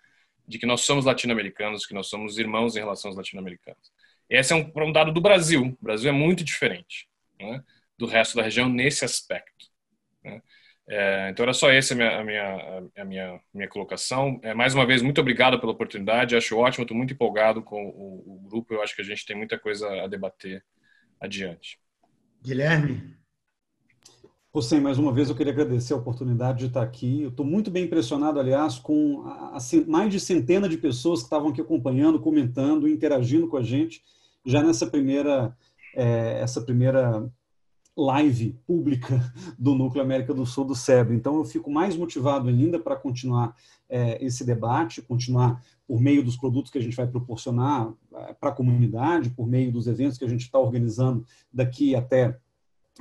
de que nós somos latino-americanos, que nós somos irmãos em relação aos latino-americanos. Esse é um dado do Brasil. O Brasil é muito diferente, né, do resto da região nesse aspecto. Né? Então, era só essa a minha colocação. Mais uma vez, muito obrigado pela oportunidade. Acho ótimo, estou muito empolgado com o grupo. Eu acho que a gente tem muita coisa a debater adiante. Guilherme? Hussein, mais uma vez eu queria agradecer a oportunidade de estar aqui. Eu estou muito bem impressionado, aliás, com mais de centena de pessoas que estavam aqui acompanhando, comentando, interagindo com a gente, já nessa primeira live pública do Núcleo América do Sul do SEBRE. Então, eu fico mais motivado ainda para continuar esse debate, continuar por meio dos produtos que a gente vai proporcionar para a comunidade, por meio dos eventos que a gente está organizando daqui até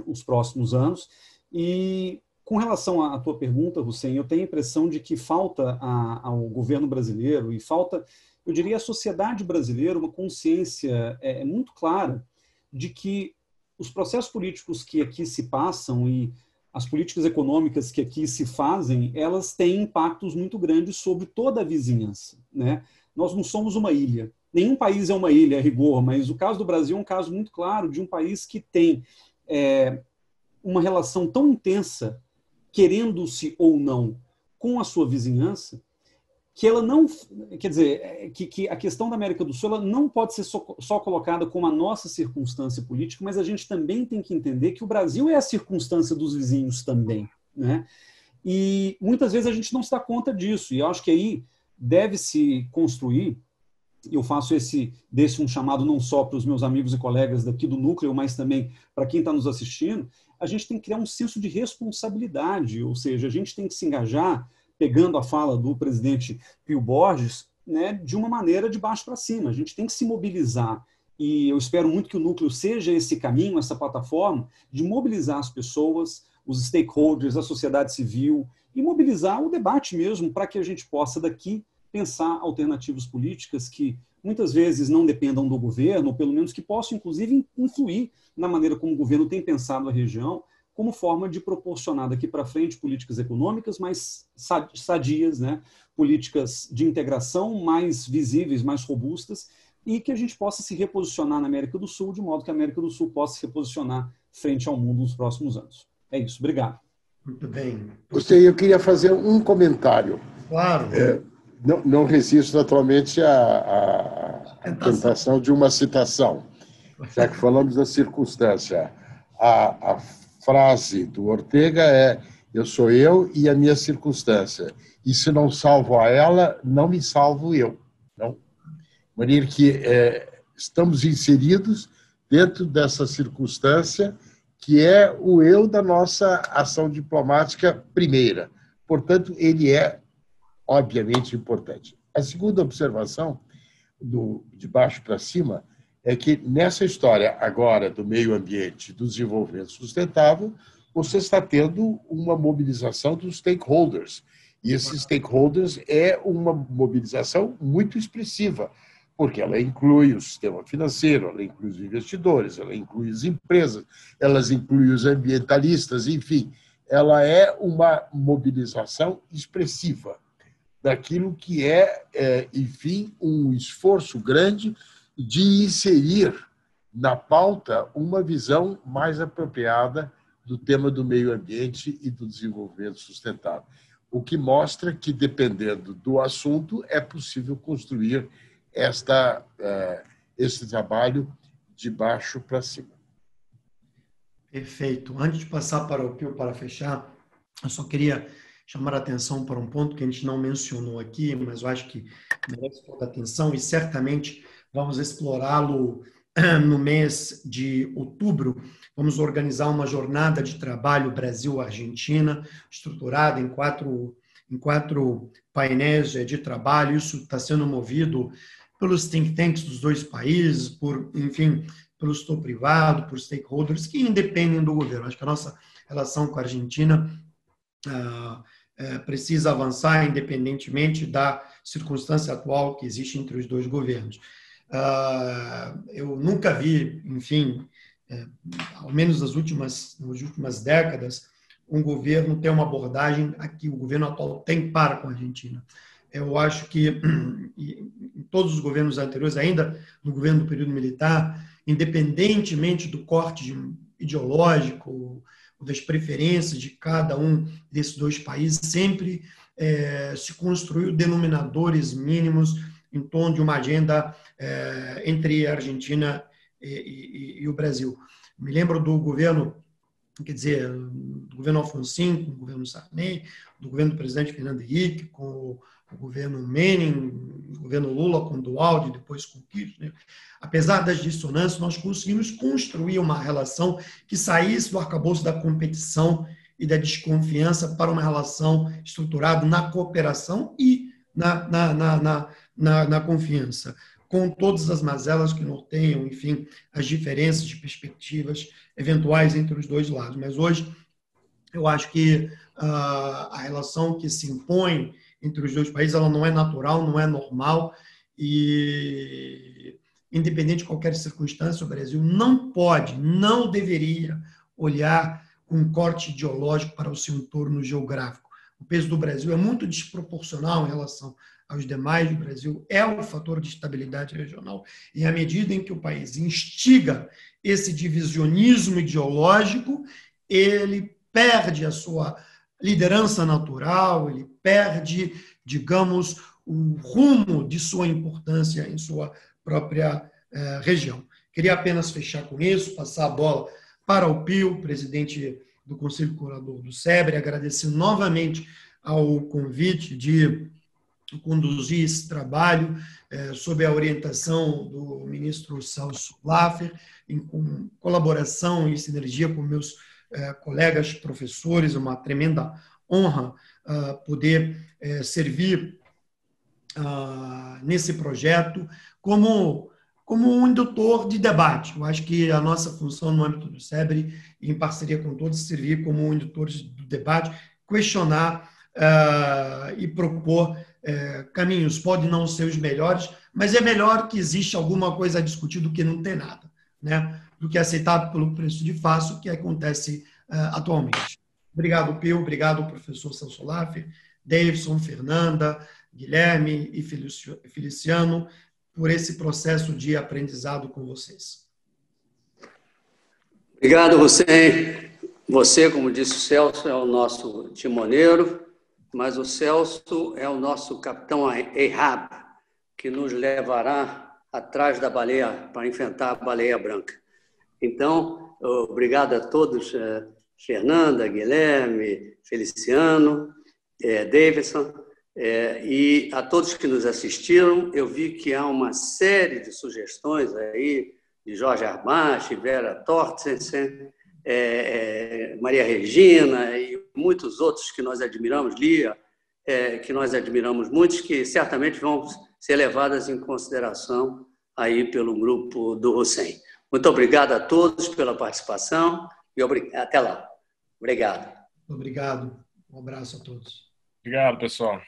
os próximos anos. E com relação à tua pergunta, Hussein, eu tenho a impressão de que falta ao governo brasileiro e falta eu diria, a sociedade brasileira uma consciência muito clara de que os processos políticos que aqui se passam e as políticas econômicas que aqui se fazem, elas têm impactos muito grandes sobre toda a vizinhança, né? Nós não somos uma ilha. Nenhum país é uma ilha, a rigor, mas o caso do Brasil é um caso muito claro de um país que tem uma relação tão intensa, querendo-se ou não, com a sua vizinhança, que ela não, quer dizer, que a questão da América do Sul ela não pode ser só colocada como a nossa circunstância política, mas a gente também tem que entender que o Brasil é a circunstância dos vizinhos também, né? E muitas vezes a gente não se dá conta disso, e eu acho que aí deve-se construir, eu faço desse um chamado não só para os meus amigos e colegas daqui do núcleo, mas também para quem está nos assistindo, a gente tem que criar um senso de responsabilidade, ou seja, a gente tem que se engajar, pegando a fala do presidente Pio Borges, né, de uma maneira de baixo para cima. A gente tem que se mobilizar. E eu espero muito que o núcleo seja esse caminho, essa plataforma, de mobilizar as pessoas, os stakeholders, a sociedade civil, e mobilizar o debate mesmo para que a gente possa daqui pensar alternativas políticas que muitas vezes não dependam do governo, ou pelo menos que possam, inclusive, influir na maneira como o governo tem pensado a região, como forma de proporcionar daqui para frente políticas econômicas mais sadias, né? Políticas de integração mais visíveis, mais robustas, e que a gente possa se reposicionar na América do Sul, de modo que a América do Sul possa se reposicionar frente ao mundo nos próximos anos. É isso, obrigado. Muito bem. Eu queria fazer um comentário. Claro. Não resisto naturalmente à tentação de uma citação, já que falamos da circunstância. A frase do Ortega é: eu sou eu e a minha circunstância, e se não salvo a ela, não me salvo eu. Não? De maneira que estamos inseridos dentro dessa circunstância que é o eu da nossa ação diplomática primeira. Portanto, ele é obviamente importante. A segunda observação, de baixo para cima, é que nessa história agora do meio ambiente, do desenvolvimento sustentável, você está tendo uma mobilização dos stakeholders. E esses stakeholders é uma mobilização muito expressiva, porque ela inclui o sistema financeiro, ela inclui os investidores, ela inclui as empresas, ela inclui os ambientalistas, enfim, ela é uma mobilização expressiva daquilo que enfim, um esforço grande de inserir na pauta uma visão mais apropriada do tema do meio ambiente e do desenvolvimento sustentável. O que mostra que, dependendo do assunto, é possível construir esse trabalho de baixo para cima. Perfeito. Antes de passar para o Pio para fechar, eu só queria chamar a atenção para um ponto que a gente não mencionou aqui, mas eu acho que merece toda a atenção e certamente vamos explorá-lo no mês de outubro. Vamos organizar uma jornada de trabalho Brasil-Argentina, estruturada em quatro painéis de trabalho. Isso está sendo movido pelos think tanks dos dois países, pelo setor privado, por stakeholders que independem do governo. Acho que a nossa relação com a Argentina precisa avançar independentemente da circunstância atual que existe entre os dois governos. Eu nunca vi, ao menos nas últimas décadas, um governo ter uma abordagem a que o governo atual tem para com a Argentina. Eu acho que em todos os governos anteriores, ainda no governo do período militar, independentemente do corte ideológico, das preferências de cada um desses dois países, sempre se construiu denominadores mínimos em torno de uma agenda entre a Argentina e o Brasil. Me lembro do governo, do governo Alfonsín, com o governo Sarney, do governo do presidente Fernando Henrique, com o governo Menem, o governo Lula com Dualde, depois com Kirchner. Apesar das dissonâncias, nós conseguimos construir uma relação que saísse do arcabouço da competição e da desconfiança para uma relação estruturada na cooperação e na confiança, com todas as mazelas que norteiam, as diferenças de perspectivas eventuais entre os dois lados. Mas hoje, eu acho que a relação que se impõe entre os dois países ela não é natural, não é normal, e, independente de qualquer circunstância, o Brasil não pode, não deveria olhar com um corte ideológico para o seu entorno geográfico. O peso do Brasil é muito desproporcional em relação aos demais. O Brasil é um fator de estabilidade regional, e à medida em que o país instiga esse divisionismo ideológico, ele perde a sua liderança natural, ele perde, digamos, o rumo de sua importância em sua própria região. Queria apenas fechar com isso, passar a bola para o Pio, presidente do Conselho Curador do SEBRE, agradecer novamente ao convite de conduzir esse trabalho sob a orientação do ministro Celso Laffer, em colaboração e sinergia com meus colegas professores. Uma tremenda honra poder servir nesse projeto como um indutor de debate. Eu acho que a nossa função no âmbito do SEBRE, em parceria com todos, servir como indutores do debate, questionar e propor caminhos. Pode não ser os melhores, mas é melhor que exista alguma coisa a discutir do que não ter nada, né? Do que aceitar pelo preço de fácil, que acontece atualmente. Obrigado, Pio. Obrigado, professor Celso Laffer, Davidson, Fernanda, Guilherme e Feliciano, por esse processo de aprendizado com vocês. Obrigado, Hussein. Você, como disse o Celso, é o nosso timoneiro, mas o Celso é o nosso capitão Ahab, que nos levará atrás da baleia, para enfrentar a baleia branca. Então, obrigado a todos, Fernanda, Guilherme, Feliciano, Davidson, e a todos que nos assistiram. Eu vi que há uma série de sugestões aí, de Jorge Arbache, Vera Torstensen, Maria Regina e muitos outros que nós admiramos, Lia, que nós admiramos muitos, que certamente vão ser levadas em consideração aí pelo grupo do Hussein. Muito obrigado a todos pela participação e até lá. Obrigado. Obrigado. Um abraço a todos. Obrigado, pessoal.